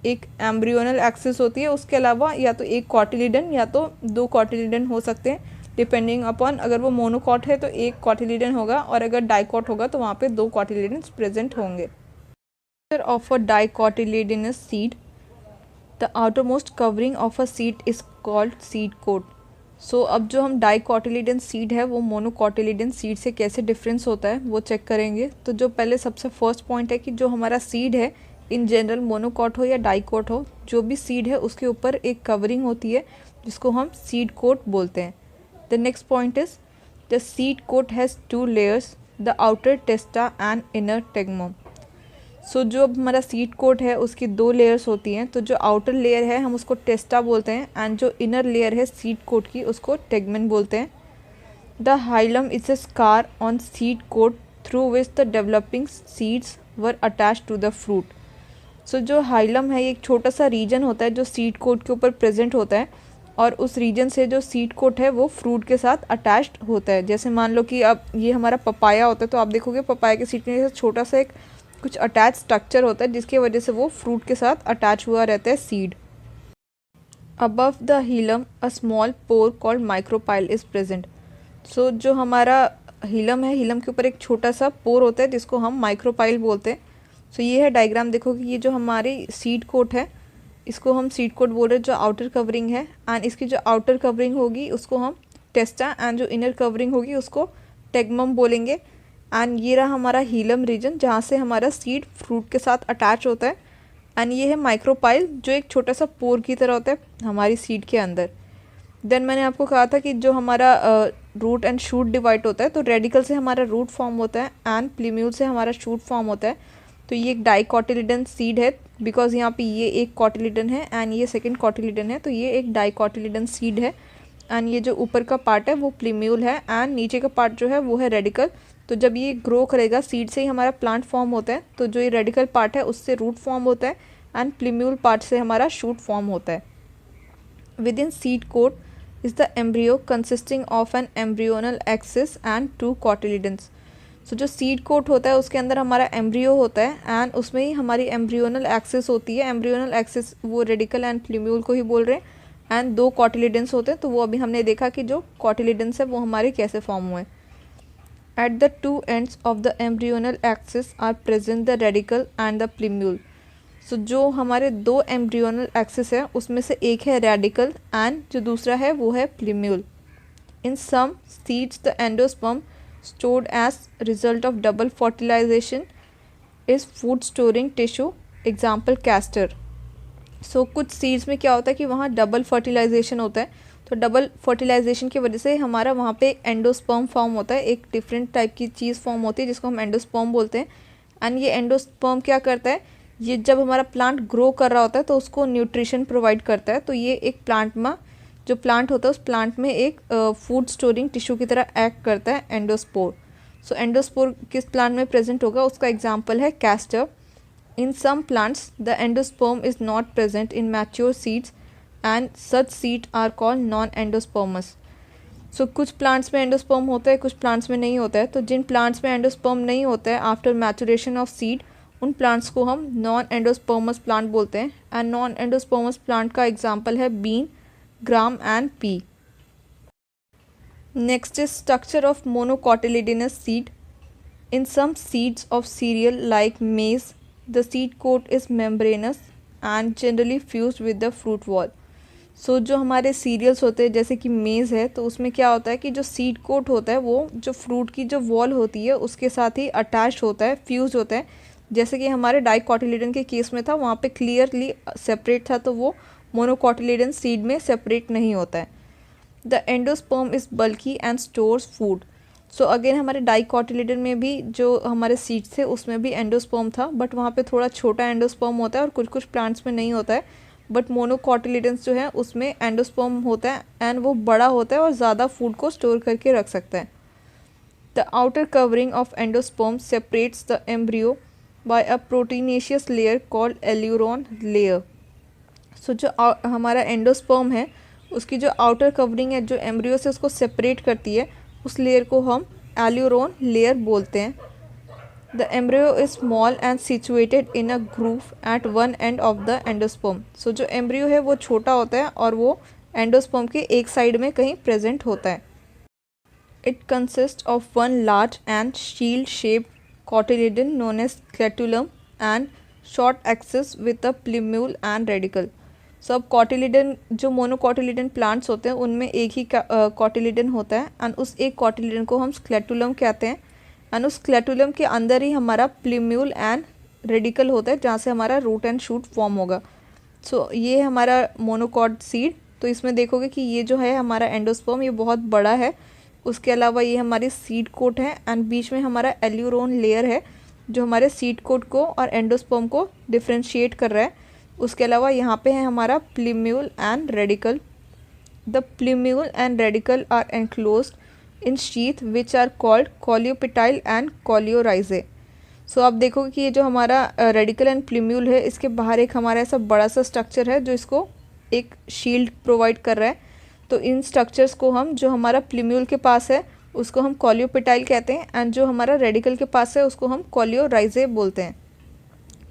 एक एम्ब्रियोनल एक्सिस होती है, उसके अलावा या तो एक कॉटिलिडन या तो दो कॉटिलिडन हो सकते हैं डिपेंडिंग अपॉन, अगर वो मोनोकॉट है तो एक कॉटिलिडन होगा और अगर डाइकॉट होगा तो वहाँ पे दो कॉटिलिडन्स प्रेजेंट होंगे। Of a dicotyledonous seed, the outermost covering of a seed is called seed coat. So अब जो हम डाइकॉटिलिडन सीड है वो मोनोकॉटिलिडन सीड से कैसे डिफरेंस होता है वो चेक करेंगे। तो जो पहले सबसे फर्स्ट पॉइंट है कि जो हमारा सीड है इन जनरल मोनोकॉट हो या डाइकॉट हो, जो भी सीड है उसके ऊपर एक कवरिंग होती है जिसको हम सीड कोट बोलते हैं। The next point is the seed coat has two layers, the outer testa and inner tegmen. So जो हमारा सीड कोट है उसकी दो लेयर्स होती हैं। तो जो आउटर लेयर है हम उसको टेस्टा बोलते हैं एंड जो इनर लेयर है सीड कोट की उसको टेगमेन बोलते हैं। The hilum is a scar on seed coat through which the developing seeds were attach to the fruit. So जो हाइलम है ये एक छोटा सा रीजन होता है जो सीड कोट के ऊपर प्रेजेंट होता है और उस रीजन से जो सीड कोट है वो फ्रूट के साथ अटैच्ड होता है। जैसे मान लो कि अब ये हमारा पपाया होता है तो आप देखोगे पपाया के सीड के साथ छोटा सा एक कुछ अटैच स्ट्रक्चर होता है जिसकी वजह से वो फ्रूट के साथ अटैच हुआ रहता है seed. Above the hilum a small pore called micropyle is present. So जो हमारा हीलम है, हीलम के ऊपर एक छोटा सा पोर होता है जिसको हम माइक्रोपाइल बोलते हैं। सो ये है डायग्राम, देखो कि ये जो हमारी सीड कोट है इसको हम सीड कोट बोल रहे हैं, जो आउटर कवरिंग है, एंड इसकी जो आउटर कवरिंग होगी उसको हम टेस्टा एंड जो इनर कवरिंग होगी उसको टेगमम बोलेंगे। एंड ये रहा हमारा हीलम रीजन जहाँ से हमारा सीड फ्रूट के साथ अटैच होता है। एंड ये है माइक्रोपाइल जो एक छोटा सा पोर की तरह होता है हमारी सीड के अंदर। देन मैंने आपको कहा था कि जो हमारा रूट एंड शूट डिवाइड होता है तो रेडिकल से हमारा रूट फॉर्म होता है एंड प्लीम्यूल से हमारा शूट फॉर्म होता है। तो ये एक डाइकॉटिलिडन सीड है बिकॉज यहाँ पे ये एक कॉटिलिडन है एंड ये सेकेंड कॉटिलिडन है, तो ये एक डाइकॉटिलिडन सीड है। एंड ये जो ऊपर का पार्ट है वो प्लीम्यूल है एंड नीचे का पार्ट जो है वो है रेडिकल। तो जब ये ग्रो करेगा सीड से ही हमारा प्लांट फॉर्म होता है, तो जो ये रेडिकल पार्ट है उससे रूट फॉर्म होता है एंड प्लीम्यूल पार्ट से हमारा शूट फॉर्म होता है। With in seed coat is the embryo consisting of an embryonal axis and two cotyledons. So जो सीड कोट होता है उसके अंदर हमारा एम्ब्रियो होता है एंड उसमें ही हमारी एम्ब्रियोनल एक्सिस होती है। एम्ब्रियोनल एक्सिस वो रेडिकल एंड प्लीम्यूल को ही बोल रहे हैं एंड दो कॉटिलिडन्स होते हैं। तो वो अभी हमने देखा कि जो कॉटिलिडन्स है वो हमारे कैसे फॉर्म हुए। At the two ends of the embryonal axis are present the radicle and the plumule. So जो हमारे दो एम्ब्रियोनल एक्सिस है उसमें से एक है रेडिकल एंड जो दूसरा है वो है प्लीम्यूल। In some seeds the endosperm stored as result of double fertilization is food storing tissue, example castor. So कुछ सीड्स में क्या होता है कि वहाँ डबल फर्टिलाइजेशन होता है, तो डबल फर्टिलाइजेशन की वजह से हमारा वहाँ पे एक एंडोस्पर्म फॉर्म होता है, एक डिफरेंट टाइप की चीज़ फॉर्म होती है जिसको हम एंडोस्पर्म बोलते हैं। एंड ये एंडोस्पर्म क्या करता है, ये जब हमारा प्लांट ग्रो कर रहा होता है तो उसको न्यूट्रिशन प्रोवाइड करता है। तो ये एक प्लांट में जो प्लांट होता है उस प्लांट में एक फूड स्टोरिंग टिश्यू की तरह एक्ट करता है एंडोस्पोर। सो एंडोस्पोर किस प्लांट में प्रेजेंट होगा उसका एग्जाम्पल है castor. In some plants, the endosperm is not present in mature seeds and such seeds are called non-endospermous. So कुछ plants में endosperm होता है, कुछ plants में नहीं होता है। तो जिन plants में endosperm नहीं होता है after maturation of seed, उन plants को हम non-endospermous plant बोलते हैं। and non-endospermous plant का example है bean, gram and pea. Next is structure of monocotyledonous seed. In some seeds of cereal like maize, the seed coat is membranous and generally fused with the fruit wall. So जो हमारे serials होते हैं जैसे कि मेज़ है तो उसमें क्या होता है कि जो सीड कोट होता है वो जो फ्रूट की जो वॉल होती है उसके साथ ही अटैच होता है, फ्यूज होता है। जैसे कि हमारे डाइकॉटिलिडन के केस में था, वहाँ पे क्लियरली सेपरेट था, तो वो मोनोकॉटिलिडन सीड में सेपरेट नहीं होता है। The endosperm is bulky and stores food. So again हमारे डाइकॉटिलिडन में भी जो हमारे सीड्स थे उसमें भी एंडोस्पर्म था, बट वहाँ पे थोड़ा छोटा एंडोस्पर्म होता है और कुछ कुछ प्लांट्स में नहीं होता है। बट मोनोकॉटिलिडन्स जो है उसमें एंडोस्पर्म होता है एंड वो बड़ा होता है और ज़्यादा फूड को स्टोर करके रख सकता है। The outer covering of endosperm separates the embryo by a proteinaceous layer called aleurone layer. So जो हमारा एंडोस्पर्म है उसकी जो आउटर कवरिंग है जो एम्ब्रियो से उसको सेपरेट करती है उस लेयर को हम एल्यूरोन लेयर बोलते हैं। The embryo is small and situated in a groove at one end of the endosperm. So जो embryo है वो छोटा होता है और वो endosperm के एक साइड में कहीं present होता है. It consists of one large and shield-shaped cotyledon known as scutellum and short axis with a plumule and radicle. So अब cotyledon जो मोनोकोटिलिडन प्लांट्स होते हैं उनमें एक ही कोटिलिडन होता है एंड उस एक कोटिलिडन को हम स्क्लेटुलम कहते हैं एंड उस स्क्लेटुलम के अंदर ही हमारा प्लूम्यूल एंड रेडिकल होता है जहाँ से हमारा रूट एंड शूट फॉर्म होगा. सो ये हमारा मोनोकॉट सीड. तो इसमें देखोगे कि ये जो है हमारा एंडोस्पर्म ये बहुत बड़ा है. उसके अलावा ये हमारी सीड कोट है एंड बीच में हमारा एल्यूरोन लेयर है जो हमारे सीड कोट को और एंडोस्पर्म को डिफ्रेंशिएट कर रहा है. उसके अलावा यहाँ पे है हमारा plumule and radicle. The plumule and radicle are enclosed in sheath which are called coleoptile and coleorhiza. So आप देखोगे कि ये जो हमारा रेडिकल एंड प्लूम्यूल है इसके बाहर एक हमारा ऐसा बड़ा सा स्ट्रक्चर है जो इसको एक शील्ड प्रोवाइड कर रहा है. तो इन स्ट्रक्चर्स को हम जो हमारा प्लूम्यूल के पास है उसको हम कॉलियोपिटाइल कहते हैं एंड जो हमारा रेडिकल के पास है उसको हम कॉलियोराइजे बोलते हैं.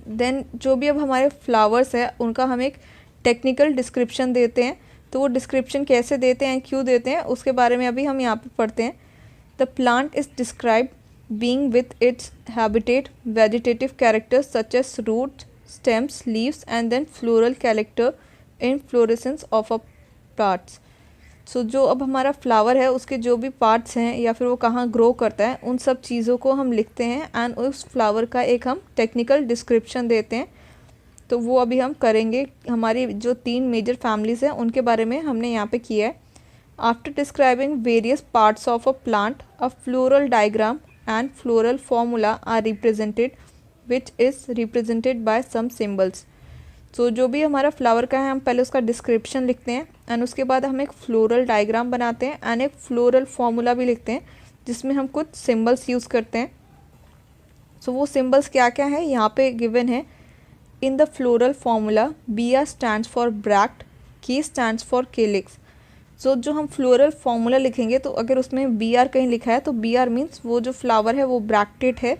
देन जो भी अब हमारे फ्लावर्स हैं उनका हम एक टेक्निकल डिस्क्रिप्शन देते हैं. तो वो डिस्क्रिप्शन कैसे देते हैं क्यों देते हैं उसके बारे में अभी हम यहाँ पे पढ़ते हैं. The plant is describe being with its habitat vegetative characters such as root stems leaves and then floral character inflorescence of a parts. So जो अब हमारा फ्लावर है उसके जो भी पार्ट्स हैं या फिर वो कहाँ ग्रो करता है उन सब चीज़ों को हम लिखते हैं एंड उस फ्लावर का एक हम टेक्निकल डिस्क्रिप्शन देते हैं. तो वो अभी हम करेंगे. हमारी जो 3 मेजर फैमिलीज़ हैं उनके बारे में हमने यहाँ पे किया है. After describing various parts of a plant a floral diagram and floral formula are represented which is represented by some symbols. तो जो भी हमारा फ्लावर का है हम पहले उसका डिस्क्रिप्शन लिखते हैं एंड उसके बाद हम एक फ्लोरल डायग्राम बनाते हैं एंड एक फ्लोरल फॉर्मूला भी लिखते हैं जिसमें हम कुछ सिम्बल्स यूज़ करते हैं. सो वो सिम्बल्स क्या क्या है यहाँ पे गिवन है. In the floral formula BR stands for bract, K stands for calyx. So जो हम फ्लोरल फॉर्मूला लिखेंगे तो अगर उसमें BR कहीं लिखा है तो BR मीन्स वो जो फ्लावर है वो ब्रैक्टेड है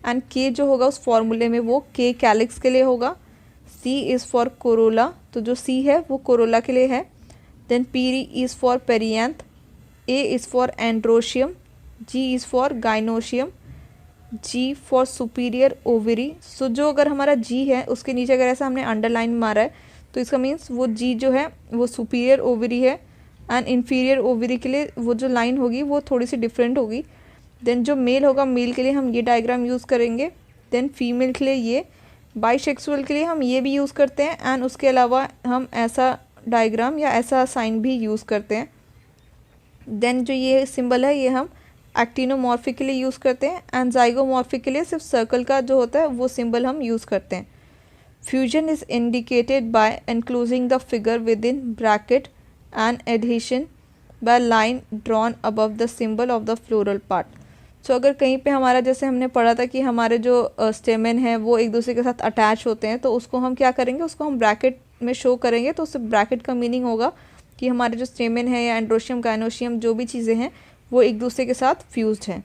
एंड K जो होगा उस फॉर्मूले में वो K कैलिक्स के लिए होगा. C is for corolla. तो जो C है वो कोरोला के लिए है. Then P is for perianth. A is for androecium. G is for gynoecium. G for superior ovary. So जो अगर हमारा G है उसके नीचे अगर ऐसा हमने अंडरलाइन मारा है तो इसका मीन्स वो G जो है वो सुपीरियर ओवरी है एंड इन्फीरियर ओवरी के लिए वो जो लाइन होगी वो थोड़ी सी डिफरेंट होगी. देन जो मेल होगा मेल के लिए हम ये डायग्राम यूज़ करेंगे. देन फीमेल के लिए ये. बाइसेक्सुअल के लिए हम ये भी यूज़ करते हैं एंड उसके अलावा हम ऐसा डायग्राम या ऐसा साइन भी यूज़ करते हैं. देन जो ये सिंबल है ये हम एक्टिनोमॉर्फिक के लिए यूज़ करते हैं एंड जाइगोमॉर्फिक के लिए सिर्फ सर्कल का जो होता है वो सिंबल हम यूज़ करते हैं. Fusion is indicated by enclosing the figure with in bracket and adhesion by line drawn above the symbol of the floral part. So अगर कहीं पे हमारा जैसे हमने पढ़ा था कि हमारे जो स्टेमेन है वो एक दूसरे के साथ अटैच होते हैं तो उसको हम क्या करेंगे उसको हम ब्रैकेट में शो करेंगे. तो उससे ब्रैकेट का मीनिंग होगा कि हमारे जो स्टेमेन है या एंड्रोशियम गाइनोशियम जो भी चीज़ें हैं वो एक दूसरे के साथ फ्यूज्ड हैं.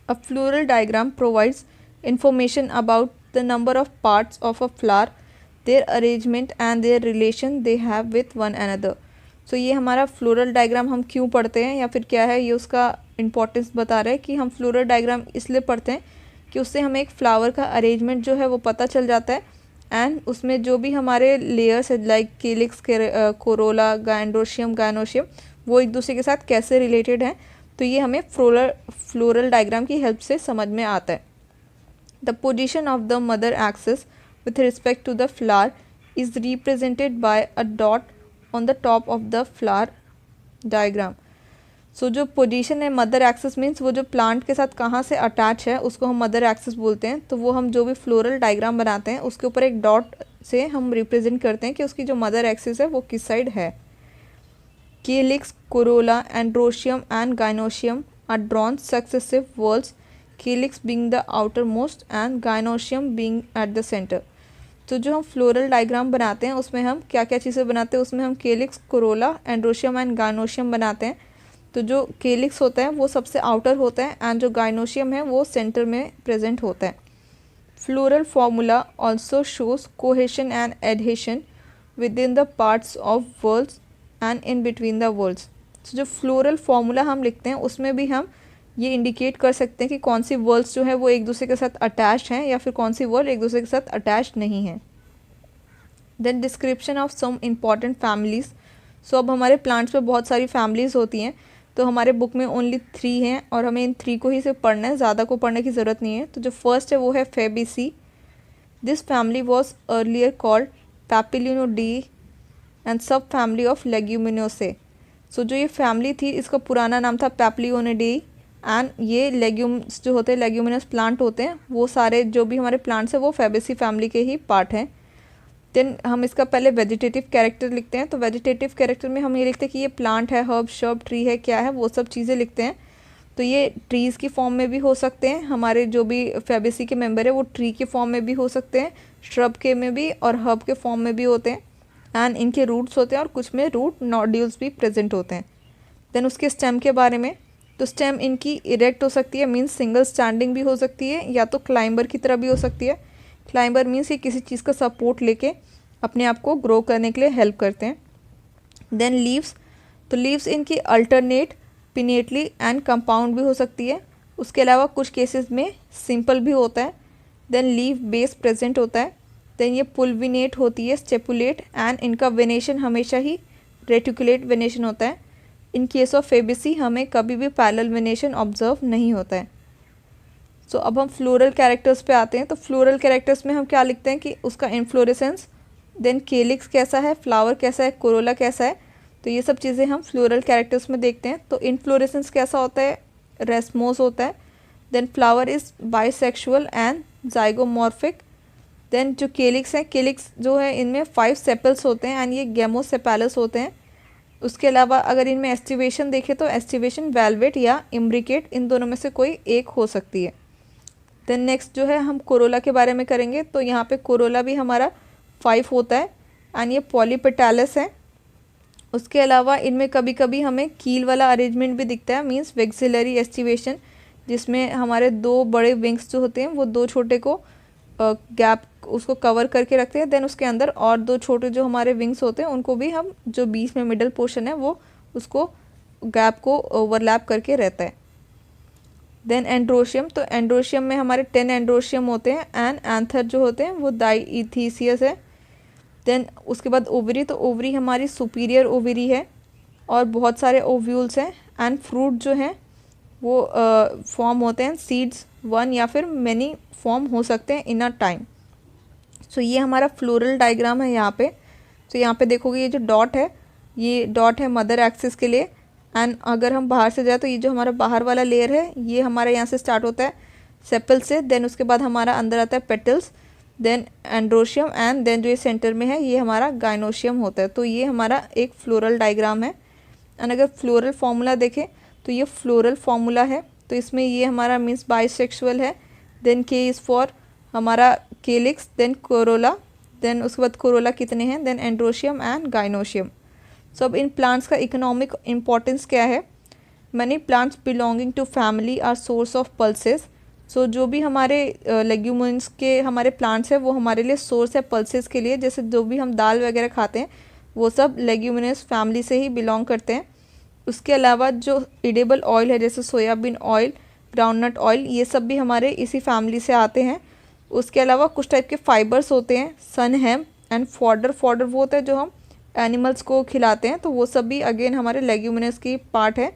A floral diagram provides information about the number of parts of a flower, their arrangement and their relation they have with one another. So ये हमारा फ्लोरल डायग्राम हम क्यों पढ़ते हैं या फिर क्या है ये उसका इम्पोर्टेंस बता रहा है कि हम फ्लोरल डायग्राम इसलिए पढ़ते हैं कि उससे हमें एक फ्लावर का अरेंजमेंट जो है वो पता चल जाता है एंड उसमें जो भी हमारे लेयर्स है लाइक केलिक्स कोरोला एंड्रोशियम गाइनोशियम वो एक दूसरे के साथ कैसे रिलेटेड हैं. तो ये हमें फ्लोरल डायग्राम की हेल्प से समझ में आता है. The position of the mother axis with respect to the flower is represented by a dot on the top of the flower diagram. So जो पोजीशन है मदर एक्सिस मीन्स वो जो प्लांट के साथ कहाँ से अटैच है उसको हम मदर एक्सिस बोलते हैं. तो वो हम जो भी फ्लोरल डायग्राम बनाते हैं उसके ऊपर एक डॉट से हम रिप्रेजेंट करते हैं कि उसकी जो मदर एक्सिस है वो किस साइड है. Calyx, corolla, androecium and gynoecium are drawn successive whorls, calyx being the outermost and gynoecium being at the centre. तो जो हम फ्लोरल डायग्राम बनाते हैं उसमें हम क्या क्या चीज़ें बनाते हैं उसमें हम केलिक्स, कोरोला, एंड्रोशियम एंड गाइनोशियम बनाते हैं. तो जो केलिक्स होता है वो सबसे आउटर होता है एंड जो गाइनोशियम है वो सेंटर में प्रेजेंट होता है। Floral formula also shows cohesion and adhesion with in the parts of whorls and in between the whorls. तो जो फ्लोरल फॉर्मूला हम लिखते हैं उसमें भी हम ये इंडिकेट कर सकते हैं कि कौन सी वर्ल्स जो है वो एक दूसरे के साथ अटैच्ड हैं या फिर कौन सी वर्ल्ड एक दूसरे के साथ अटैच्ड नहीं है। Then description of some important families. So अब हमारे प्लांट्स में बहुत सारी फैमिलीज़ होती हैं, तो हमारे बुक में ओनली 3 हैं और हमें इन 3 को ही सिर्फ पढ़ना है, ज़्यादा को पढ़ने की ज़रूरत नहीं है। तो जो फर्स्ट है वो है Fabaceae. This family was earlier called Papilionoideae and subfamily of Leguminosae. So जो ये फैमिली थी इसका पुराना नाम था पैप्लियोनिडी एंड ये लेग्यूम्स जो होते हैं, लेग्यूमिनस प्लांट होते हैं, वो सारे जो भी हमारे प्लांट्स हैं वो फेबेसी फैमिली के ही पार्ट हैं। देन हम इसका पहले वेजिटेटिव कैरेक्टर लिखते हैं। तो वेजिटेटिव कैरेक्टर में हम ये लिखते हैं कि ये प्लांट है, हर्ब, शर्ब, ट्री है, क्या है, वो सब चीज़ें लिखते हैं। तो ये ट्रीज़ की फॉर्म में भी हो सकते हैं, हमारे जो भी फेबेसी के मेंबर है वो ट्री के फॉर्म में भी हो सकते हैं, श्रब के में भी और हर्ब के फॉर्म में भी होते हैं एंड इनके रूट्स होते हैं और कुछ में रूट नोड्यूल्स भी प्रेजेंट होते हैं। देन उसके स्टेम के बारे में, तो स्टेम इनकी इरेक्ट हो सकती है, मीन्स सिंगल स्टैंडिंग भी हो सकती है, या तो क्लाइंबर की तरह भी हो सकती है। क्लाइंबर मीन्स ये किसी चीज़ का सपोर्ट लेके अपने आप को ग्रो करने के लिए हेल्प करते हैं। देन लीव्स, तो लीव्स इनकी अल्टरनेट, पिनेटली एंड कंपाउंड भी हो सकती है। उसके अलावा कुछ केसेस में सिंपल भी होता है। देन लीव बेस प्रेजेंट होता है। देन ये पुलविनेट होती है, स्टेपुलेट, एंड इनका वेनेशन हमेशा ही रेटिकुलेट वेनेशन होता है। इन केस ऑफ फेबेसी हमें कभी भी पैरेलल वेनेशन ऑब्जर्व नहीं होता है। सो अब हम फ्लोरल कैरेक्टर्स पे आते हैं। तो फ्लोरल कैरेक्टर्स में हम क्या लिखते हैं कि उसका इन्फ्लोरेसेंस, देन केलिक्स कैसा है, फ्लावर कैसा है, कोरोला कैसा है, तो ये सब चीज़ें हम फ्लोरल कैरेक्टर्स में देखते हैं। तो इन्फ्लोरेसेंस कैसा होता है, रेस्मोस होता है। Then flower is bisexual and zygomorphic. Then जो केलिक्स हैं, केलिक्स जो है इनमें 5 सेपल्स होते हैं एंड ये गेमोसेपैलस होते हैं। उसके अलावा अगर इनमें एस्टिवेशन देखें तो एस्टिवेशन वेलवेट या इम्ब्रिकेट, इन दोनों में से कोई एक हो सकती है। देन नेक्स्ट जो है हम कोरोला के बारे में करेंगे। तो यहाँ पे कोरोला भी हमारा 5 होता है एंड ये पॉलीपेटालस है। उसके अलावा इनमें कभी कभी हमें कील वाला अरेंजमेंट भी दिखता है, मींस वेक्सिलरी एस्टिवेशन, जिसमें हमारे 2 बड़े विंग्स जो होते हैं वो 2 छोटे को गैप उसको कवर करके रखते हैं। देन उसके अंदर और 2 छोटे जो हमारे विंग्स होते हैं उनको भी हम, जो बीच में मिडल पोर्शन है वो उसको गैप को ओवरलैप करके रहता है। देन एंड्रोशियम, तो एंड्रोशियम में हमारे 10 एंड्रोशियम होते हैं एंड एंथर जो होते हैं वो डाइइथीसियस है। देन उसके बाद ओवरी, तो ओवरी हमारी सुपीरियर ओवरी है और बहुत सारे ओव्यूल्स हैं एंड फ्रूट जो हैं वो फॉर्म होते हैं, सीड्स 1 या फिर मैनी फॉर्म हो सकते हैं इन अ टाइम। सो ये हमारा फ्लोरल डायग्राम है यहाँ पे। तो यहाँ पे देखोगे ये जो डॉट है, ये डॉट है मदर एक्सिस के लिए एंड अगर हम बाहर से जाए तो ये जो हमारा बाहर वाला लेयर है ये हमारा यहाँ से स्टार्ट होता है सेपल से। देन उसके बाद हमारा अंदर आता है petals, then androecium and then जो ये सेंटर में है ये हमारा गाइनोशियम होता है। तो ये हमारा एक फ्लोरल डायग्राम है। एंड अगर फ्लोरल फार्मूला देखें तो ये फ्लोरल फार्मूला है। तो इसमें ये हमारा मीन्स बाइसेक्सुअल है। देन के इज़ फॉर हमारा केलिक्स, देन कोरोला, देन उसके बाद कोरोला कितने हैं, then androecium and gynoecium. So अब इन प्लांट्स का इकोनॉमिक इम्पोर्टेंस क्या है। Many plants belonging to family are source of pulses. So जो भी हमारे लेग्यूमिन्स के हमारे प्लांट्स हैं वो हमारे लिए सोर्स है पल्सेस के लिए। जैसे जो भी हम दाल वगैरह खाते हैं वो सब लेग्यूमिनस फैमिली से ही बिलोंग करते हैं। उसके अलावा जो इडेबल ऑयल है जैसे सोयाबीन ऑयल, ग्राउंडनट ऑयल, ये सब भी हमारे इसी फैमिली से आते हैं। उसके अलावा कुछ टाइप के फाइबर्स होते हैं, सन हेम एंड फॉडर, फॉडर वो होता है जो हम एनिमल्स को खिलाते हैं, तो वो सब भी अगेन हमारे लेग्यूमिनस की पार्ट है।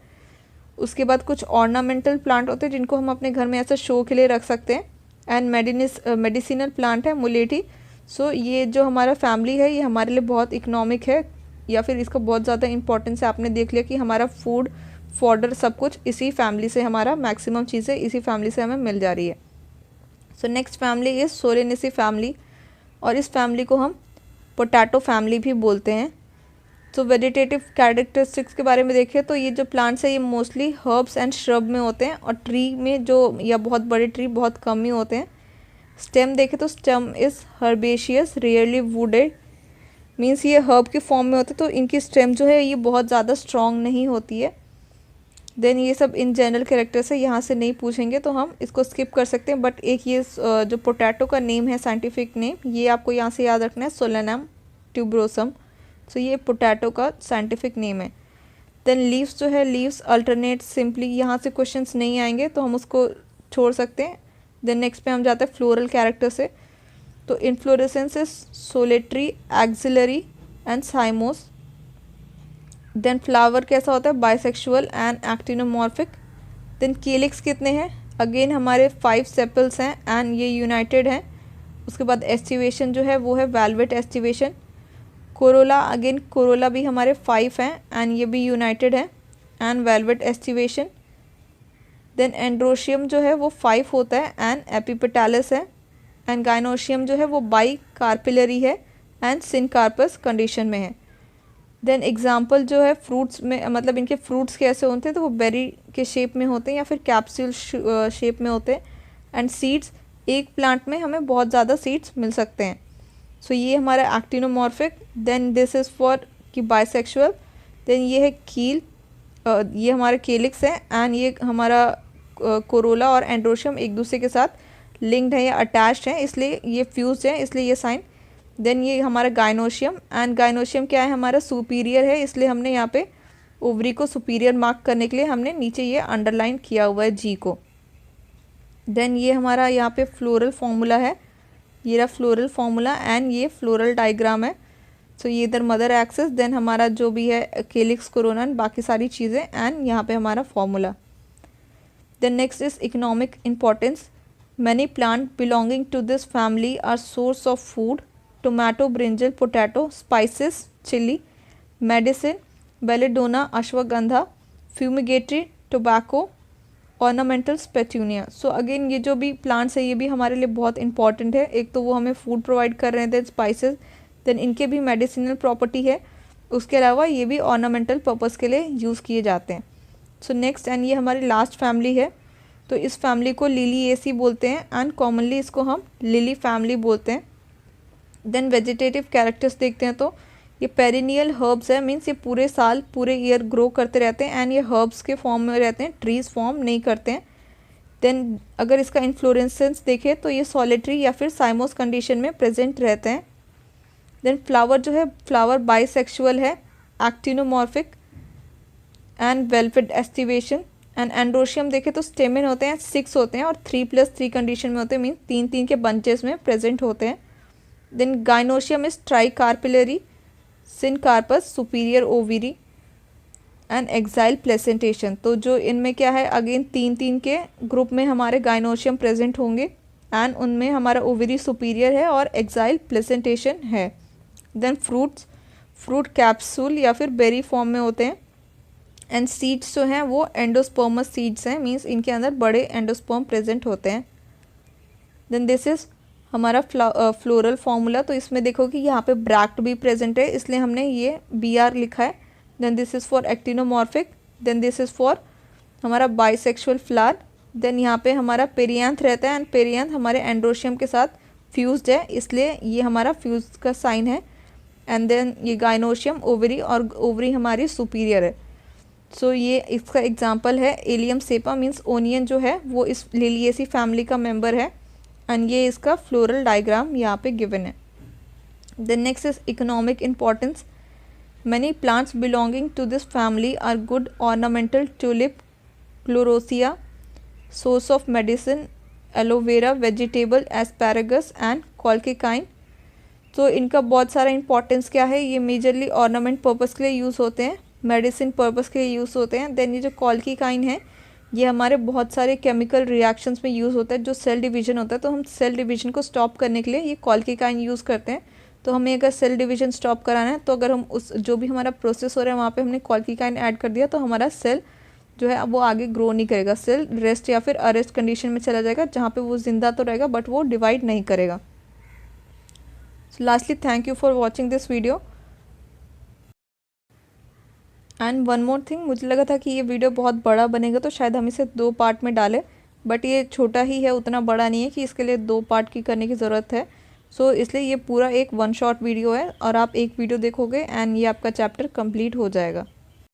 उसके बाद कुछ ऑर्नामेंटल प्लांट होते हैं जिनको हम अपने घर में ऐसा शो के लिए रख सकते हैं एंड मेडिसिनल प्लांट है मुलेठी। सो ये जो हमारा फैमिली है ये हमारे लिए बहुत इकोनॉमिक है या फिर इसका बहुत ज़्यादा इंपॉर्टेंस है। आपने देख लिया कि हमारा फूड, फॉडर सब कुछ इसी फैमिली से, हमारा मैक्सिमम चीज़ें इसी फैमिली से हमें मिल जा रही है। So next family is Solanaceae family और इस फैमिली को हम पोटैटो फैमिली भी बोलते हैं। तो वेजिटेटिव कैरेक्टरिस्टिक्स के बारे में देखें तो ये जो प्लांट्स है ये मोस्टली हर्ब्स एंड श्रब में होते हैं और ट्री में जो या बहुत बड़े ट्री बहुत कम ही होते हैं। स्टेम देखें तो stem is herbaceous rarely wooded, means ये हर्ब के फॉर्म में होते हैं तो इनकी स्टेम जो है ये बहुत ज़्यादा स्ट्रॉन्ग नहीं होती है। देन ये सब इन जनरल कैरेक्टर्स है, यहाँ से नहीं पूछेंगे तो हम इसको स्किप कर सकते हैं। बट एक ये जो पोटैटो का नेम है, साइंटिफिक नेम, ये आपको यहाँ से याद रखना है, सोलेनम ट्यूबरोसम। सो ये पोटैटो का साइंटिफिक नेम है। देन लीव्स जो है, लीव्स अल्टरनेट सिंपली, यहाँ से क्वेश्चंस नहीं आएंगे तो हम उसको छोड़ सकते हैं। देन नेक्स्ट पे हम जाते हैं फ्लोरल कैरेक्टर से। तो inflorescence is solitary, axillary and cymose. Then flower कैसा होता है, bisexual and actinomorphic. Then calyx कितने हैं, अगेन हमारे 5 सेपल्स हैं एंड ये यूनाइटेड हैं। उसके बाद एस्टिवेशन जो है वो है valvate aestivation. Corolla, again corolla भी हमारे 5 हैं एंड ये भी यूनाइटेड है and valvate aestivation. Then androecium जो है वो 5 होता है एंड एपिपेटालस है। एंड गाइनोशियम जो है वो बाई कार्पिलरी है एंड सिनकार्पस कंडीशन में है। देन एग्जाम्पल जो है फ्रूट्स में, मतलब इनके फ्रूट्स कैसे होते हैं, तो वो बेरी के शेप में होते हैं या फिर कैप्सूल शेप में होते हैं। एंड सीड्स, एक प्लांट में हमें बहुत ज़्यादा सीड्स मिल सकते हैं। सो ये हमारा actinomorphic. Then this is for कि बाइसेक्सुअल। देन ये है कील, ये हमारा केलिक्स है एंड ये हमारा कोरोला और एंड्रोशियम एक दूसरे के साथ लिंक्ड है या अटैच्ड है, इसलिए ये फ्यूज्ड है, इसलिए ये साइन। देन ये हमारा गाइनोशियम, एंड गाइनोशियम क्या है, हमारा सुपीरियर है, इसलिए हमने यहाँ पे ओवरी को सुपीरियर मार्क करने के लिए हमने नीचे ये अंडरलाइन किया हुआ है जी को। देन ये हमारा यहाँ पे फ्लोरल फॉर्मूला है, ये रहा फ्लोरल फॉर्मूला एंड ये फ्लोरल डायग्राम है। सो ये इधर मदर एक्सिस, देन हमारा जो भी है केलिक्स, कोरोना, बाकी सारी चीज़ें एंड यहाँ पे हमारा formula. Then next is economic importance. Many plant belonging to this family are source of food, tomato, brinjal, potato, spices, chilli, medicine, belladonna, Ashwagandha, fumigatory, tobacco, ornamentals, petunia. So again ये जो भी plants है ये भी हमारे लिए बहुत इंपॉर्टेंट है। एक तो वो हमें फूड प्रोवाइड कर रहे हैं, देन स्पाइसेस, देन इनके भी मेडिसिनल प्रॉपर्टी है। उसके अलावा ये भी ऑर्नामेंटल पर्पज़ के लिए यूज़ किए जाते हैं। सो नेक्स्ट, एंड ये हमारी लास्ट फैमिली है, तो इस फैमिली को लिलिएसी बोलते हैं एंड कॉमनली इसको हम लिली फैमिली बोलते हैं। देन वेजिटेटिव कैरेक्टर्स देखते हैं, तो ये पेरिनियल हर्ब्स है, मीन्स ये पूरे साल पूरे ईयर ग्रो करते रहते हैं एंड ये हर्ब्स के फॉर्म में रहते हैं, ट्रीज फॉर्म नहीं करते हैं। देन अगर इसका इन्फ्लोरेसेंस देखें तो ये सॉलिटरी या फिर साइमोस कंडीशन में प्रेजेंट रहते हैं। देन फ्लावर जो है, फ्लावर बाइसेक्सुअल है, actinomorphic and valvate aestivation. And androecium देखें तो स्टेमेन होते हैं, 6 होते हैं और 3+3 कंडीशन में होते हैं, मीन्स 3-3 के बंचेस में प्रेजेंट होते हैं। Then gynoecium is tricarpellary, syncarpous, superior ovary and axile placentation. तो जो इनमें क्या है, अगेन 3-3 के ग्रुप में हमारे गाइनोशियम प्रेजेंट होंगे एंड उनमें हमारा ओवरी सुपीरियर है और एक्साइल प्लेसेंटेशन है। देन फ्रूट्स, फ्रूट कैप्सूल या फिर बेरी फॉर्म में होते हैं। एंड सीड्स जो हैं वो एंडोस्पर्मस सीड्स हैं, मीन्स इनके अंदर बड़े एंडोस्पर्म प्रेजेंट होते हैं। देन दिस इज़ हमारा फ्लोरल फॉर्मूला। तो इसमें देखो कि यहाँ पे ब्रैक्ट भी प्रेजेंट है, इसलिए हमने ये BR लिखा है। Then this is for actinomorphic. Then this is for हमारा बाइसेक्सुअल फ्लावर। देन यहाँ पे हमारा पेरियांथ रहता है एंड पेरियांथ हमारे एंड्रोशियम के साथ फ्यूज्ड है, इसलिए ये हमारा फ्यूज का साइन है। एंड देन ये गाइनोशियम, ओवरी, और ओवरी हमारी सुपीरियर है। सो ये इसका एग्जाम्पल है एलियम सेपा, मीन्स ओनियन जो है वो इस लिलिएसी फैमिली का मेंबर है एंड ये इसका फ्लोरल डायग्राम यहाँ पे गिवन है। Then next is economic importance. Many plants belonging to this family are good ornamental, tulip, Gloriosa, source of medicine, aloe vera, vegetable, asparagus and colchicine. तो इनका बहुत सारा इंपॉर्टेंस क्या है, ये मेजरली ऑर्नामेंट पर्पज़ के लिए यूज़ होते हैं, मेडिसिन पर्पज़ के लिए यूज़ होते हैं। देन ये जो कॉल्किकाइन है ये हमारे बहुत सारे केमिकल रिएक्शंस में यूज़ होता है, जो सेल डिवीजन होता है, तो हम सेल डिवीजन को स्टॉप करने के लिए ये कॉल्किकाइन यूज़ करते हैं। तो हमें अगर सेल डिवीजन स्टॉप कराना है तो अगर हम उस जो भी हमारा प्रोसेस हो रहा है वहाँ पे हमने कॉल्किकाइन ऐड कर दिया तो हमारा सेल जो है अब वो आगे ग्रो नहीं करेगा, सेल रेस्ट या फिर अरेस्ट कंडीशन में चला जाएगा, जहाँ पे वो जिंदा तो रहेगा बट वो डिवाइड नहीं करेगा। सो lastly, thank you for watching this video. And one more thing, मुझे लगा था कि ये वीडियो बहुत बड़ा बनेगा तो शायद हम इसे 2 पार्ट में डालें, बट ये छोटा ही है, उतना बड़ा नहीं है कि इसके लिए 2 पार्ट की करने की ज़रूरत है। सो इसलिए ये पूरा एक 1 शॉट वीडियो है और आप एक वीडियो देखोगे एंड ये आपका चैप्टर कंप्लीट हो जाएगा।